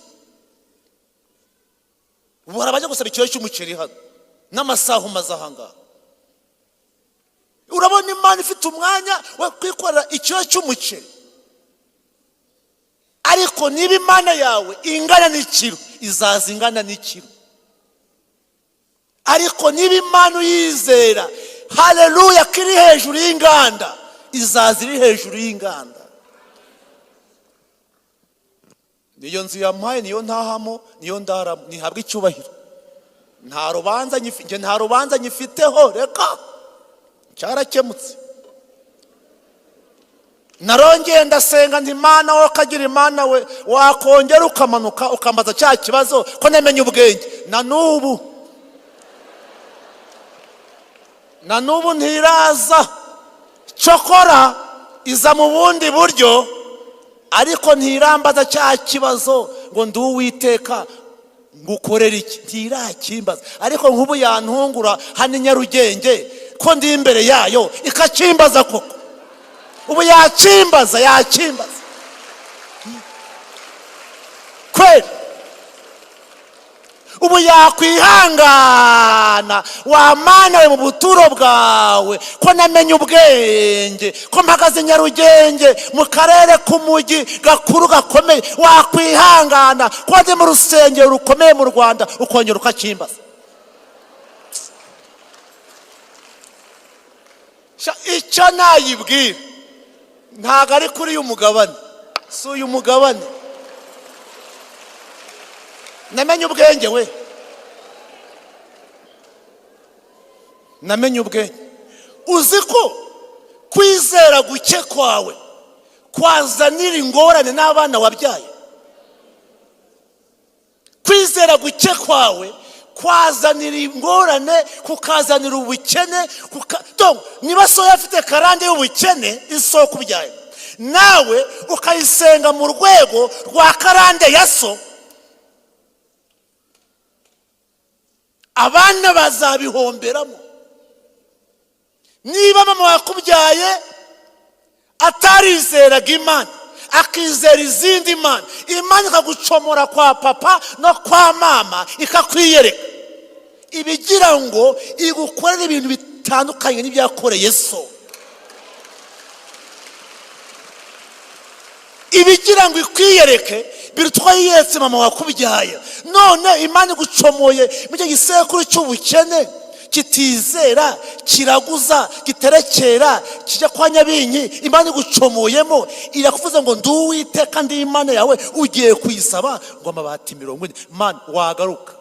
Ubu harabaje gusaba ikiro cy'umuceri hano n'amasaha umaze ahanga. Urabona Imana ifite umwanya wo kwikorera ikiro cy'umuceri. Ariko niba Imana yawe ingana n'ikiro izaza ingana n'ikiro. Ariko niba Imana uyizera haleluya kiri hejuru y'inganda izaza iri hejuru y'inganda. Niyo nzu yampaye niyo ntahamo niyo ndaramo nihabwa icyubahiro. Nta rubanza nyifiteho reka cyarakemutse. Narongeye ndasenga nti Imana wo kagira Imana we wakongera ukamanuka ukambaza cya kibazo ko namenye ubwenge. Na nubu ntiraza. Cyokora iza mu bundi buryo ariko ntirambaza cya kibazo ngo ndi Uwiteka ngukorera iki. Ntirakimbaza ariko nk'ubu yantungura hano Nyarugenge ko ndi imbere yayo ikakimbaza koko. Ubu yakimbaza kweli. Ubu yakwihangana wa Mana we mu buturo bwawe ko namenye ubwenge ko mpagaze Nyarugenge mu karere k'umujyi gakuru gakomeye. Wakwihangana ko ndi mu rusengero rukomeye mu Rwanda ukongera ukakimbaza. Icyo nayibwira ntago ari kuri uyu mugabane. Si uyu mugabane. Namenye ubwenge we. Namenye ubwenge. Uzi ko kwizera guke kwawe kwazanira ingorane n'abana wabyaye. Kwizera guke kwawe kwazanira ingorane kukazanira ubukene. Niba so yafite karande y'ubukene isoko ubyaye nawe ukayisenga mu rwego rwa karande ya so, abana bazabihomberamo. Niba mama wakubyaye atarizeraga Imana akizera izindi Imana, Imana ikagucomora kwa papa no kwa mama ikakwiyereka. ibigira ngo igukorere ibintu bitandukanye n'ibyakoreye so, ibigira ngo ikwiyereke birutwa yiyeretse mama wakubyaye. None Imana igucomoye mu cyo gisekuru cy'ubukene, kitizera, kiraguza, giterekera, kijya kwa Nyabingi. Imana igucomoyemo irakuvuze ngo ndi Uwiteka, ndi Imana yawe, ugiye kuyisaba ngo amabati 40. Mana wagaruka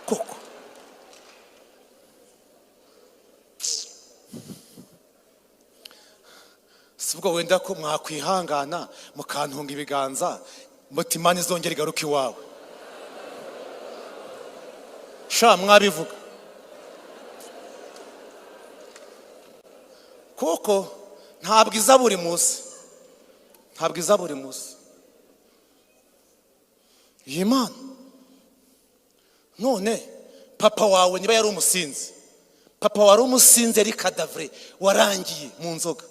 koko. Sibwo wenda ko mwakwihangana mukantunga ibiganza muti Imana izongera igaruka iwawe. Sha mwabivuga kuko ntabwo iza buri munsi, ntabwo iza buri munsi iyi Mana. None papa wawe niba yari umusinzi, papa wari umusinzi yari kadavre warangiye mu nzoga,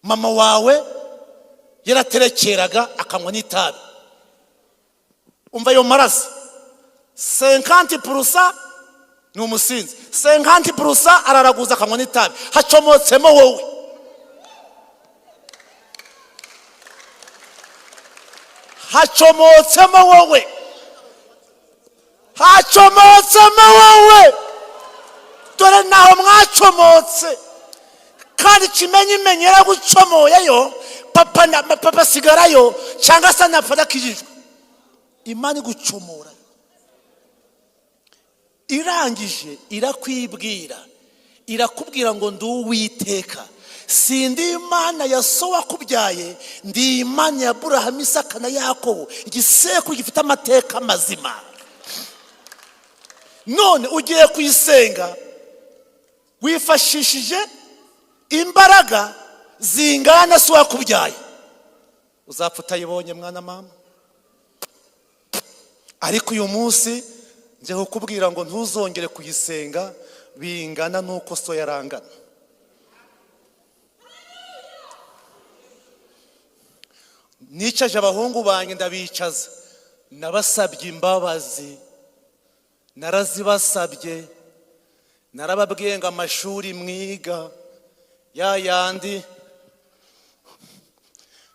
mama wawe yaraterekeraga akanywa n'itabi, umva ayo maraso 50% ni umusinzi, 50% araraguza akanywa n'itabi, hacomotsemo wowe. Hacomotsemo wowe, hacomotsemo wowe. Dore naho mwacomotse kandi kimenye imenyera gucomoyeyo papa sigarayo cyangwa se napfada kijijwe. Imana igucomora irangije irakwibwira, irakubwira ngo ndi Uwiteka, sindi Imana ya so wakubyaye, ndi Imana ya Aburahamu, Isaka na Yakobo, igisekuru gifite amateka mazima. None ugiye kuyisenga wifashishije imbaraga zingana so wakubyaye, uzapfa utayibonye mwana mama. Ariko uyu munsi nje kukubwira ngo ntuzongere kuyisenga bingana nuko so yarangana. Nicaje abahungu banjye ndabicaza, nabasabye imbabazi, narazibasabye, narababwiye ngo amashuri mwiga ya yandi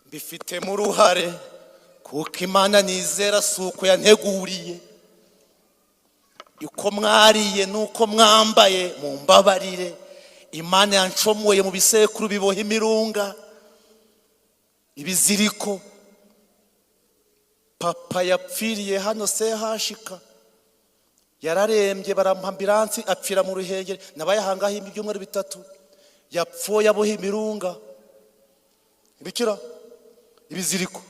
mbifitemo uruhare, kuko Imana nizera si uko yanteguriye. Uko mwariye nuko mwambaye mumbabarire. Imana yancomoye mu bisekuru biboha imirunga, ibiziriko. Papa yapfiriye hano sehashika, yararembye barampa ambulansi apfira mu Ruhengeri, nabayahangaho ibyumweru 3. Yapfuye aboha imirunga, ibikira, ibiziriko.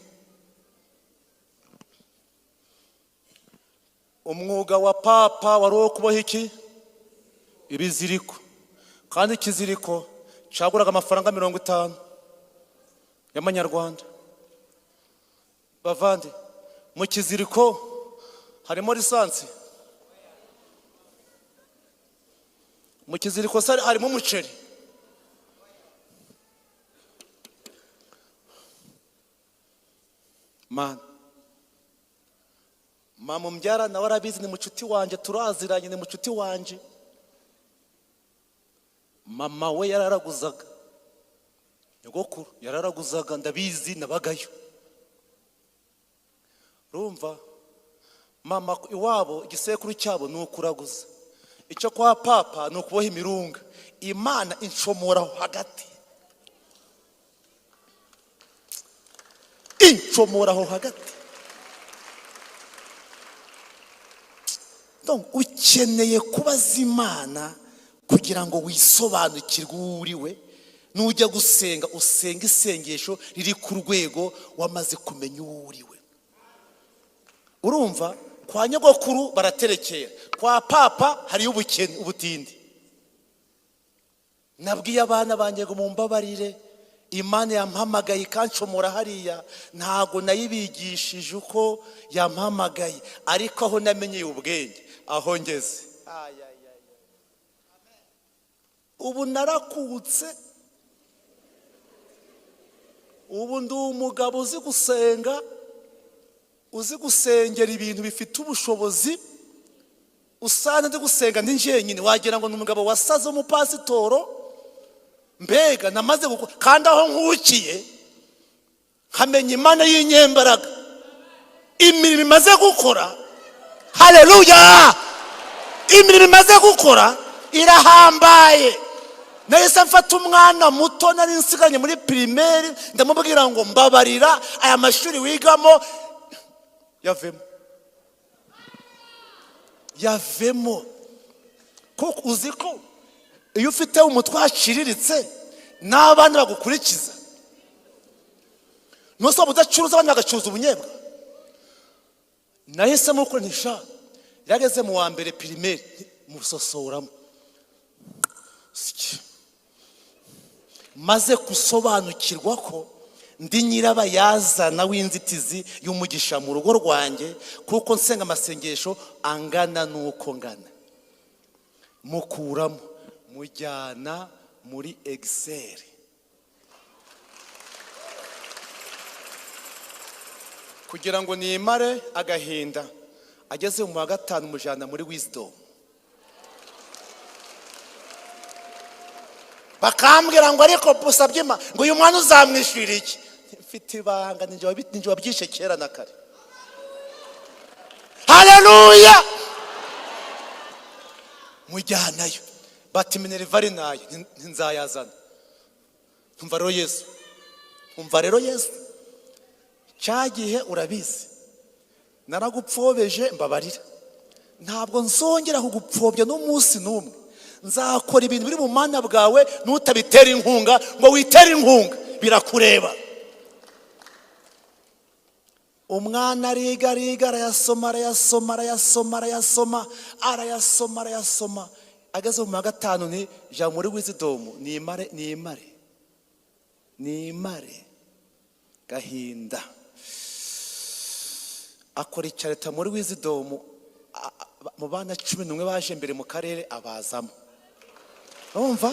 Umwuga wa papa wari wo kuboha iki? Ibiziriko. Kandi ikiziriko cyaguraga amafaranga 50 y'amanyarwanda. Bavandi, mu kiziriko harimo lisansi, mu kiziriko harimo umuceri. Mama mbyara nawe arabizi, ni mucuti wanje, turaziranye, ni mucuti wanje. Mama we yararaguzaga, nyogokuru yararaguzaga, ndabizi nabagayo. Rumva mama iwabo igisekuru cyabo ni ukuraguza, icyo kwa papa ni ukuboha imirunga. Imana incomoraho hagati, incomoraho hagati. Donc ukeneye kubaza Imana kugira ngo wisobanukirwe uriwe. Nujya gusenga usenga isengesho riri ku rwego wamaze kumenya uriwe. Urumva, kwa nyogokuru baraterekera, kwa papa hari ubukene, ubutindi. Nabwiye abana banjye ngo mumbabarire, Imana yampamagaye ikancomora hariya, ntago nayibigishije uko yampamagaye, ariko aho namenyeye ubwenge, aho ngeze ubu narakutse. Ubu ndi umugabo uzi gusenga, uzi gusengera ibintu bifite ubushobozi, usana ndi gusenga ndi njyenyine wagira ngo ni umugabo wasaze umupasitoro. Mbega namaze kandi aho nkukiye nkamenya Imana y'inyembaraga imirimo imaze gukora. Haleluya! Imirimo imaze gukora irahambaye. Nahise mfata umwana muto nari nsiganye muri primaire ndamubwira ngo mbabarira aya mashuri wigamo yavemo. Kuko uzi ko iyo ufite umutwe waciriritse n'abandi bagukurikiza. Nuso budacuruza abandi bagacuruza ubunyebwa. Nahisemo ko nisha yageze mu wa mbere primaire musosoramo. Maze gusobanukirwa ko ndi nyirabayazana w'inzitizi y'umugisha mu rugo rwanjye, kuko nsenga amasengesho angana nuko ngana. Mukuramo mujyana muri Excel. Kugira ngo nimare agahinda, ageze mu wa gatanu mujyana muri Wisdom. Bakambwira ngo ariko pusabye ngo uyu mwana uzamwishyurira iki? Mfite ibanga ninjye wabyishe kera na kare. Haleluya! Mujyanayo bati minervari nayo nzayazana. Umva rero Yesu cyagihe urabizi naragupfobeje mbabarira, ntabwo nzongera kugupfobya n'umunsi n'umwe. Nzakora ibintu biri mu mana bwawe nutabitera inkunga ngo witere inkunga birakureba. Umwana ariga arayasoma ageze mu wa gatanu ni ja muri Wisdom nimare gahinda. Akora icyareta muri Wisdom, mu bana 11 baje mbere mu karere abazamo. Umva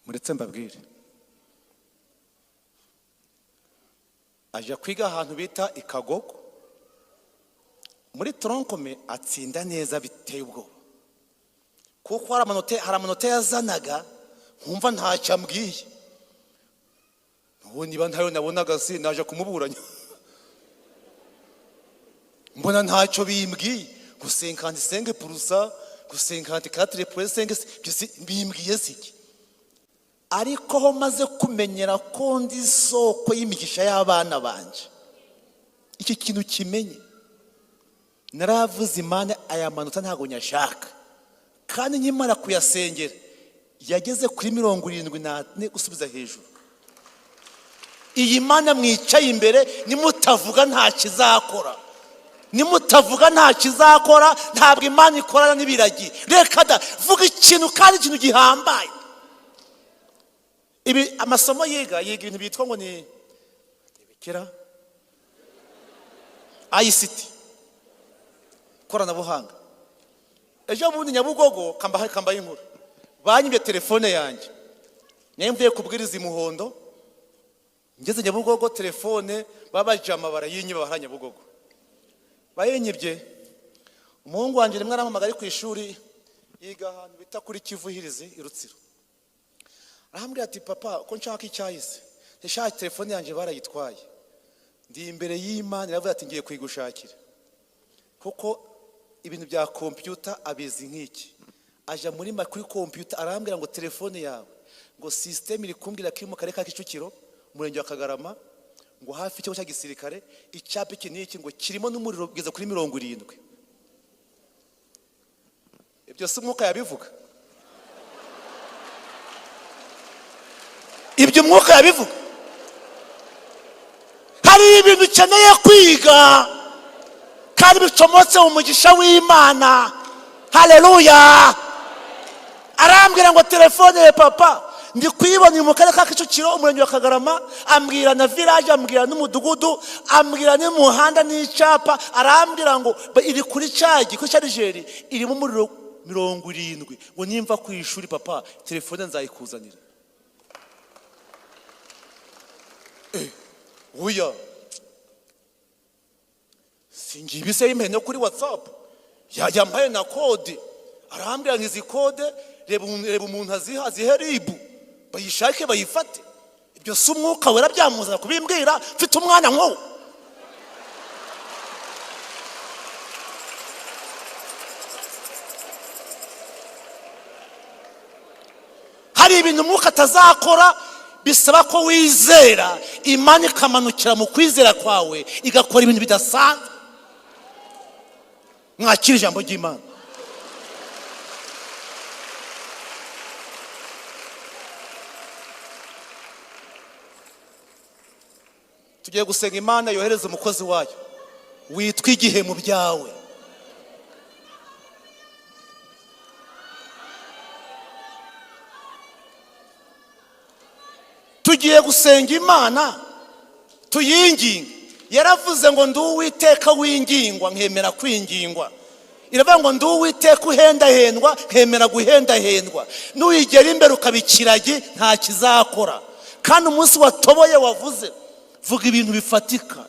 muretse mbabwire, aje kwiga ahantu bita Ikagogo muri tronkome, atsinda neza biteye ubwoba, kuko hari amanota yazanaga nkumva ntacyo ambwiye. Niba ntayo nabonaga si naje kumuburanya, mbona ntacyo bimbwiye. Gusenga ndisenge purusa, gusenga 4.5 bimbwiye siki. Ariko ho maze kumenyera ko ndi isoko y'imigisha y'abana banje, iki kintu kimenye, naravuze Imana aya manota ntago nyashaka. Kandi nkimara kuyasengera yageze kuri 74 gusubiza hejuru. Iyi Mana mwicaye imbere nimutavuga nta kizakora. Ntabwo Imana ikorana n'ibiragi. Reka da vuga ikintu kandi ikintu gihambaye. Ibi amasomo yiga ibintu bitwa ngo ni ibikira ICT koranabuhanga. Ejo bundi Nyabugogo kambaye inkuru, banyibye telefone yanjye, nyemvuye kubwiriza imuhondo. Ngeze Nyabugogo telefone babajama barayinyiba bahara Nyabugogo. Bayinyibye, umuhungu wanjye rimwe arampamagara ku ishuri, yiga ahantu bita kuri Kivuhirize i Rutsiro. Arambwira ati papa ko nshaka icyahise, ntishaka telefone yanjye barayitwaye. Ndi imbere y'Imana iravuga ati ngiye kwigushakira, kuko ibintu bya computer abizi nk'iki. Aja muri kuri computer arambwira ngo telefone yawe ngo system iri kumbwira kiri mu kare ka Kicukiro umurenge wa Kagarama, ngo hafi cyo cya gisirikare, icyapa iki n'iki ngo kirimo n'umuriro ugeze kuri 70. Ibyo si umwuka yabivuga? Ibyo umwuka yabivuga? Hari ibintu ukeneye kwiga kandi bicomotse umugisha w'Imana. Haleluya! Arambwira ngo telefone ye papa ndi kwibona mu karere ka Kicukiro umurenge wa Kagarama, ambwira na village, ambwira n'umudugudu, ambwira n'umuhanda n'icyapa. Arambwira ngo iri kuri cagi kuri chargeri irimo umuriro 70, ngo nimva ku ishuri papa telefone nzayikuzanira. Oya singibi se y'imene kuri WhatsApp yajyambaye na kode arambwira ngo izi kode reba umuntu azihe ribu bayishake bayifate. Ibyo si umwuka wera byamuzana kubimbwira mfite umwana nk'uwo? Hari ibintu umwuka atazakora, bisaba ko wizera, Imana ikamanukira mu kwizera kwawe igakora ibintu bidasanzwe. Mwakira ijambo ry'Imana. Tugiye gusenga Imana yohereza umukozi wayo witwa Igihe mu byawe. Tugiye gusenga Imana tuyinginga. Yaravuze ngo ndi Uwiteka wingingwa nkemera kwingingwa. Iravuga ngo ndi Uwiteka uhendahendwa nkemera guhendahendwa. Nuyigera imbere ukabikiragi nta kizakora. Kandi umunsi watoboye wavuze vuga ibintu bifatika.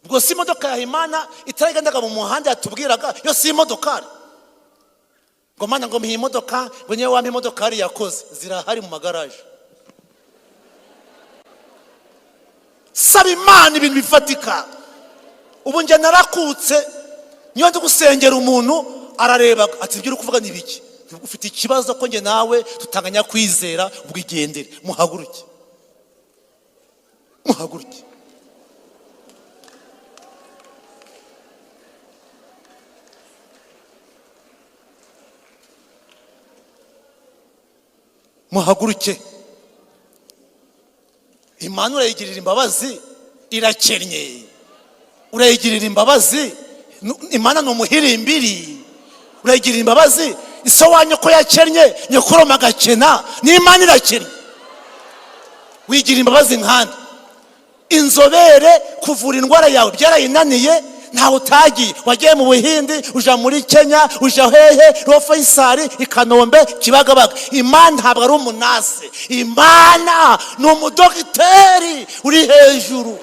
Ubwo si imodoka ya Imana itaragendaga mu muhanda yatubwiraga yo si imodokari. Ngo Mana ngo mpiye imodoka, ngo niyo wampa imodokari yakoze zirahari mu magaraje. Saba Imana ibintu bifatika. Ubu nje narakutse niyo ndi gusengera umuntu arareba ati ibyo uri kuvuga ni biki? Ufite ikibazo ko nje nawe tutanganya kwizera ubwigendere. Muhaguruke. Muhaguruke. Muhaguruke. Imana urayigirira imbabazi irakennye. Urayigirira imbabazi Imana ni umuhirimbiri. Urayigirira imbabazi iso wanyu ko yakennye nyokoroma gakena ni Imana irakennye. Wigira imbabazi nkandi. Inzobere kuvura indwara yawe byarayinaniye ntawe utagiye. Wagiye mu Buhindi, uja muri Kenya, uja hehe, Faisal, Ikanombe, Kibagabaga. Imana ntabwo ari umunase. Imana ni umudogiteri uri hejuru.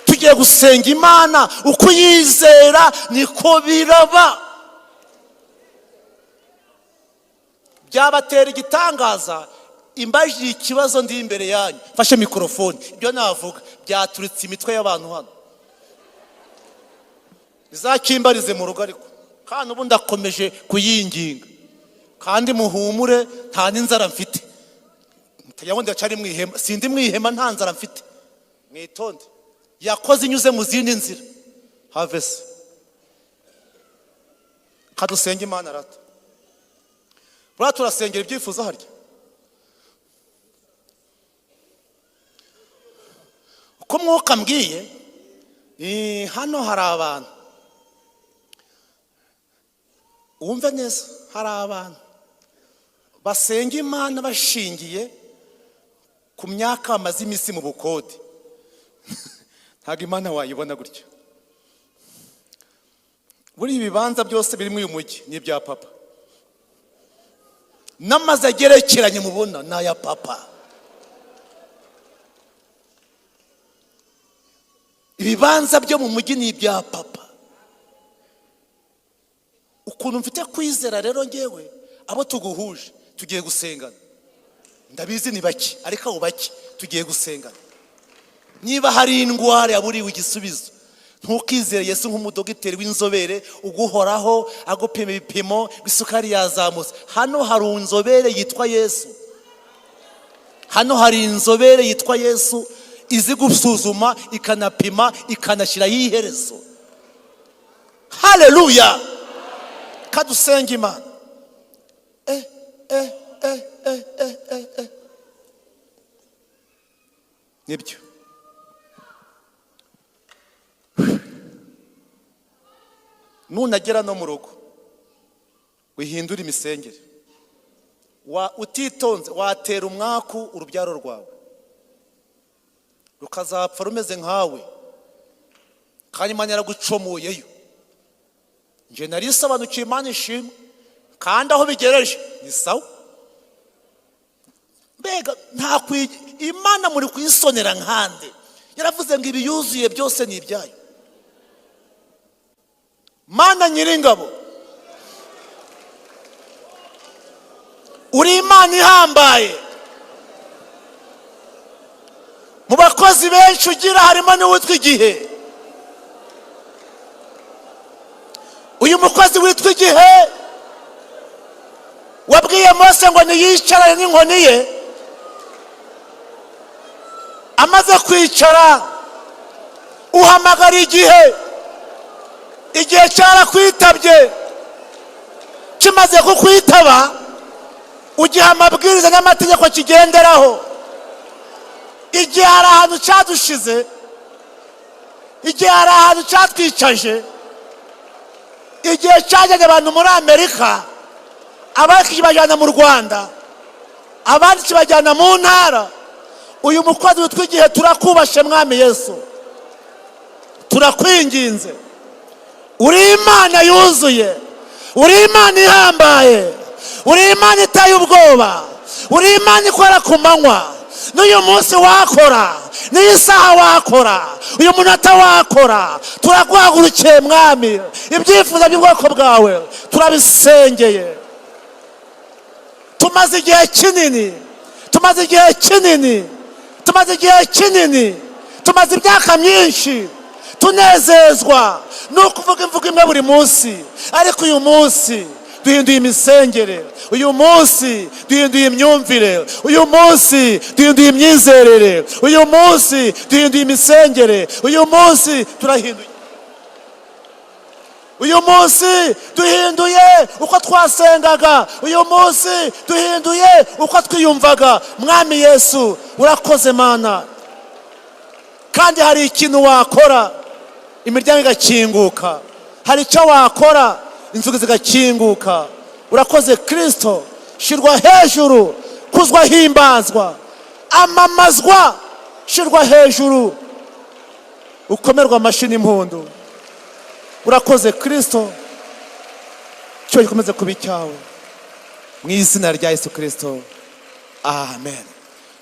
Tugiye gusenga Imana uko yizera niko biraba. Byabatera igitangaza imbaje ikibazo ndi imbere yanyu. Fashe mikrofone. Ibyo navuga byaturitse imitwe y'abantu hano. Bizakimbarize mu rugo ariko. Kandi ubu ndakomeje kuyinginga. Kandi muhumure nta n'inzara mfite. Mutayaho ndacari mwihema. Sindi mwihema nta nzara mfite. Mwitonde. Yakoze inyuze mu zindi nzira. Havese. Kadusenge Imana rata. Bura turasengera ibyifuzo harya. Uko mwuka mbwiye hano hari abantu. Wumve neza, hari abantu basenga Imana bashingiye ku myaka bamaze iminsi mu bukode. Ntabwo Imana wayibona gutyo. Buri ibibanza byose biri muri uyu mujyi ni ibya papa. N'amazi agerekeranye mubona ni aya papa. Ibibanza byo mu mujyi ni ibya papa. Ukuntu mfite kwizera rero ngewe abo tuguhuje tugiye gusengana. Ndabizi ni baki ariko abo baki tugiye gusengana. Niba hari indwara yaburiwe igisubizo ntukizere Yesu nk'umudogiteri w'inzobere uguhoraho agupima ibipimo bisukari yazamutse. Hano hari inzobere yitwa Yesu. Hano hari inzobere yitwa Yesu izi gusuzuma ikanapima ikanashyira yiherezo. Haleluya. Kadusenga Imana. Nibyo. Nunagera no mu rugo wihindura imisengere. Utitonze watera umwaku urubyaro rwawe rukazapfa rumeze nkawe. Kandi Imana yaragucomoyeyo. Nje narisobanukiye Imana ishimwe. Kandi aho bigereje ni sawa. Mbega nta Imana muri kuyisonera nkande. yaravuze ngo ibi yuzuye byose ni ibyayo. Mana nyiringabo, uri Imana ihambaye. Mu bakozi benshi ugira harimo n'uwitwa Igihe. Uyu mukozi witwa Igihe wabwiye Mose ngo niyicarane n'inkoni ye. Amaze kwicara uhamagara Igihe. Igihe cyarakwitabye. Kimaze kukwitaba ugiha amabwiriza n'amategeko kigenderaho. Igihe hari ahantu cyadushize, igihe hari ahantu cyatwicaje, igihe cyajyanye abantu muri Amerika, abandi kibajyana mu Rwanda, abandi kibajyana mu ntara. Uyu mukozi witwa Igihe turakubashe Mwami Yesu, turakwinginze. Uri Imana yuzuye, uri Imana ihambaye, uri Imana iteye ubwoba, uri Imana ikora ku manywa. N'uyu munsi wakora, n'iyi saha wakora, uyu munota wakora. Turaguhagurukiye Mwami, ibyifuzo by'ubwoko bwawe turabisengeye. Tumaze igihe kinini, tumaze imyaka myinshi tunezezwa no kuvuga imvugo imwe buri munsi, ariko uyu munsi duhinduye imisengere, uyu munsi duhinduye imyumvire, uyu munsi duhinduye imyizerere, uyu munsi duhinduye imisengere, uyu munsi turahinduye. Uyu munsi duhinduye uko twasengaga, uyu munsi duhinduye uko twiyumvaga. Mwami Yesu urakoze Mana. Kandi hari ikintu wakora imiryango igakinguka, hari icyo wakora inzugi zigakinguka. Urakoze Kristo, shirwa hejuru, kuzwa himbazwa, amamazwa, shirwa hejuru, ukomerwa amashyi n'impundu. Urakoze Kristo, cyo gikomeze kuba icyawe mu izina rya Yesu Kristo, amen.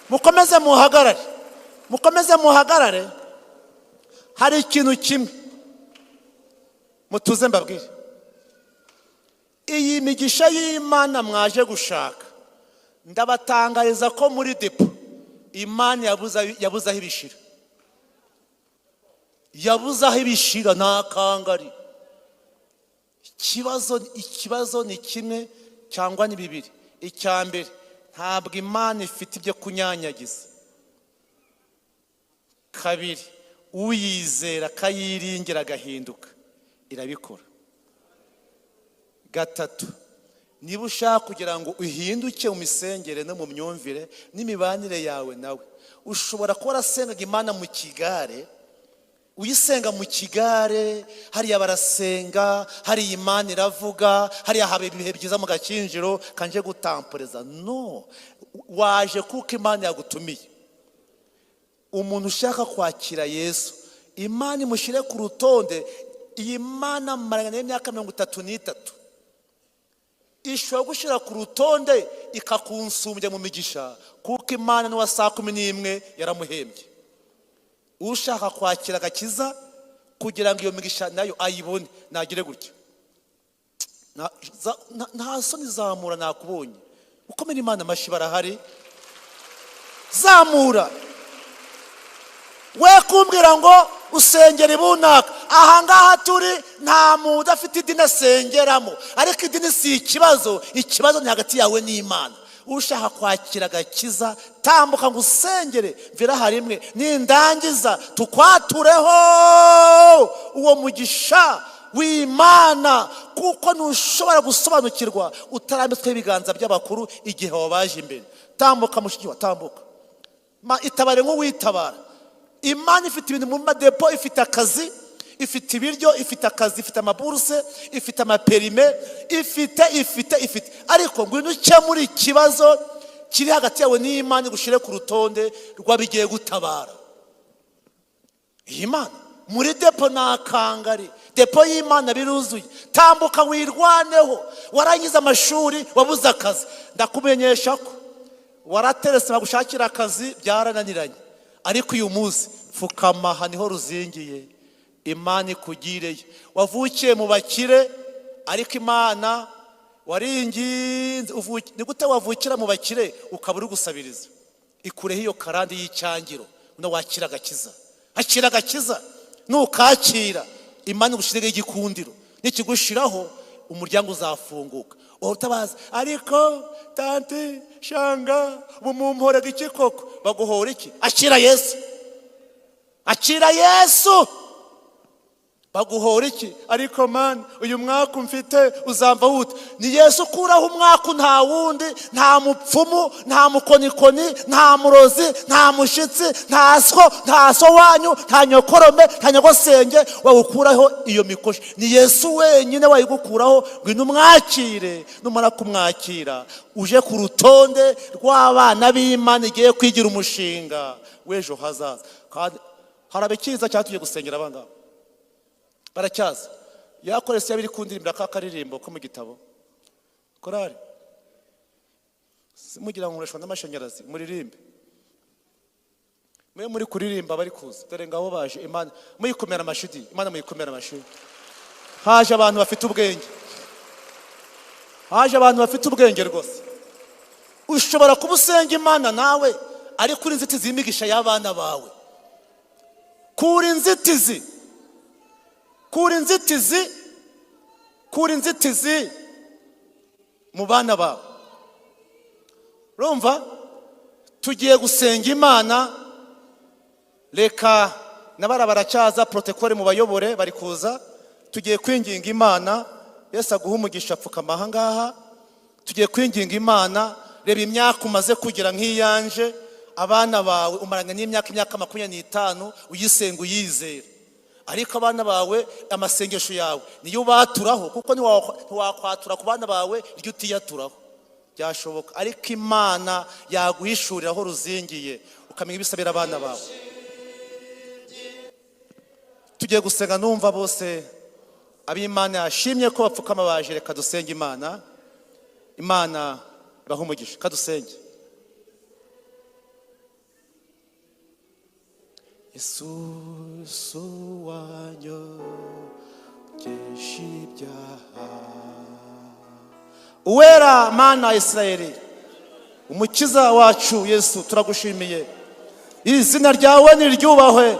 Mukomeze muhagarare. Hari ikintu kimwe mutuze mbabwire. Iyi migisha y'Imana mwaje gushaka, ndabatangariza ko muri depo Imana yabuze aho ibishira. Yabuze aho ibishira ntakangari. Ikibazo ni kimwe cyangwa ni bibiri. Icya mbere, ntabwo Imana ifite ibyo kunyanyagiza. Kabiri, uyizera akayiringira agahinduka, irabikora. Gatatu, niba ushaka kugira ngo uhinduke mu misengere no mu myumvire n'imibanire yawe nawe, ushobora kuba warasengaga Imana mu kigare, uyisenga mu kigare, hariya barasenga, hariya Imana iravuga, hariya haba ibihe byiza mu gakinjiro kanje gutamporeza. No, waje kuko Imana yagutumiye. Umuntu ushaka kwakira Yesu, Imana imushyire ku rutonde. Iyi Mana marana y'imyaka 33 ishobora gushyira ku rutonde ikakunsumbya mu migisha, kuko Imana n'uwa saa 11 yaramuhembye. Ushaka kwakira agakiza kugira ngo iyo migisha nayo ayibone, nagire gutya. Nta soni, zamura, nakubonye. Ukomere Imana amashyi, barahari. Zamura. We kumbwira ngo usengera ibunaka. Ahangaha turi nta muntu udafite idini asengeramo, ariko idini si ikibazo. Ikibazo ni hagati yawe n'Imana. Ushaka kwakira agakiza, tambuka ngo usengere mvira harimwe, nindangiza tukwatureho uwo mugisha w'Imana, kuko ntushobora gusobanukirwa utarambitswe ibiganza by'abakuru igihe wabaje imbere. Tambuka mushiki wa, tambuka. Itabare nk'uwitabara. Imana ifite ibintu mu madepo, ifite akazi, ifite ibiryo, ifite akazi, ifite amaburuse, ifite amaperime, ifite. Ariko ngwino ukemure ikibazo kiri hagati yawe n'Imana, igushire ku rutonde rw'abigiye gutabara. Imana muri depo nakangari, depo y'Imana biruzuye. Tambuka wirwaneho. Warangiza amashuri, wabuze akazi, ndakumenyesha ko waraterese bagushakira akazi byarananiranye. ariko uyu munsi pfukama, aha niho ruzingiye. Imana ikugireyo. Wavukiye mu bakire, ariko Imana waringinze. Ni gute wavukira mu bakire ukaba uri gusabiriza? Ikureho iyo karande y'icyangiro, no wakira agakiza. Akira agakiza, nukakira Imana igushireho igikundiro, nikigushiraho umuryango uzafunguka. Utabaza ariko tante shanga bumumporega iki koko? Baguhora iki? Akira Yesu, akira Yesu. Baguhora iki? Ariko man, uyu mwaka mfite uzamva wute? Ni Yesu ukuraho umwaka, nta wundi, nta mupfumu, nta mukonikoni, nta murozi, nta mushitsi, nta so wanyu, nta nyokorome, nta nyogosenge wawukuraho iyo mikoshi. Ni Yesu wenyine wayigukuraho. Ngwino umwakire. Numara kumwakira uje ku rutonde rw'abana b'Imana igiye kwigira umushinga w'ejo hazaza. Kandi harabe cyiza cyatuye gusengera abangaba. Baracyaza yakorese yabiri kundirimba kakaririmbo ko mu gitabo korari. Mugira ngo urashwa n'amashanyarazi muririmbe. Muri kuririmba bari kuza. Dore ngabo baje. Imana muyikomera amashidi. Imana muyikomera amashidi. Haje abantu bafite ubwenge. Haje abantu bafite ubwenge rwose. Ushobora kubusenga Imana nawe ari kuri inzitizi y'imigisha y'abana bawe. Kuri inzitizi. Kuri inzitizi mu bana bawe. Urumva? Tugiye gusenga Imana. Reka nabara baracyaza, protokole mu bayobore bari kuza. Tugiye kwinginga Imana. Yesu aguha umugisha, pfukama aha ngaha. Tugiye kwinginga Imana. Reba imyaka umaze kugira nk'iyanje. Abana bawe umaranye n'imyaka 25 uyisenga uyizera. Ariko abana bawe amasengesho yawe niyo baturaho, kuko ntiwakwatura ku bana bawe iryo utiyaturaho. Byashoboka, ariko Imana yaguhishurira aho ruzingiye ukamenya ibisabira abana bawe. Tugiye gusenga. Numva bose ab'Imana yashimye ko bapfukama baje. Reka dusenge Imana. Imana baha umugisha. Kadusenge. Yesu wanyogesha ibyaha, uwera Mana Israeli, umukiza wacu Yesu, turagushimiye. Izina ryawe niryubahwe,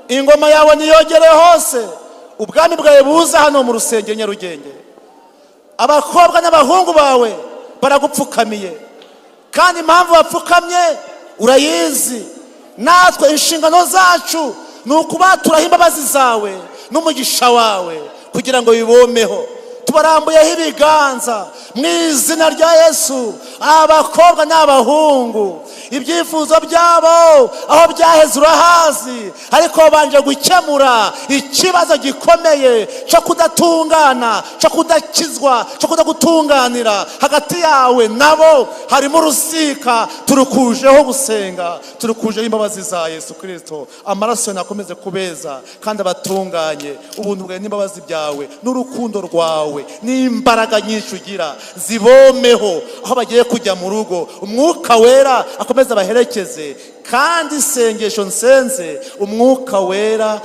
ingoma yawe niyogere hose, ubwami bwawe buza hano mu rusengero Nyarugenge. Abakobwa n'abahungu bawe baragupfukamiye, kandi impamvu bapfukamye urayizi. Natwe inshingano zacu ni ukubaturaho imbabazi zawe n'umugisha wawe kugira ngo bibomeho. Tubarambuyeho ibiganza mu izina rya Yesu. Abakobwa n'abahungu ibyifuzo byabo aho byaheze urahazi, ariko babanje gukemura ikibazo gikomeye cyo kudatungana, cyo kudakizwa, cyo kudagutunganira. Hagati yawe nabo harimo urusika. Turukujeho gusenga, turukujeho imbabazi za Yesu Kristo. Amaraso nakomeze kubeza kandi abatunganye. Ubuntu bwawe n'imbabazi byawe n'urukundo rwawe n'imbaraga nyinshi ugira zibomeho aho bagiye kujya mu rugo. Umwuka wera akomeze abaherekeze, kandi isengesho nsenze umwuka wera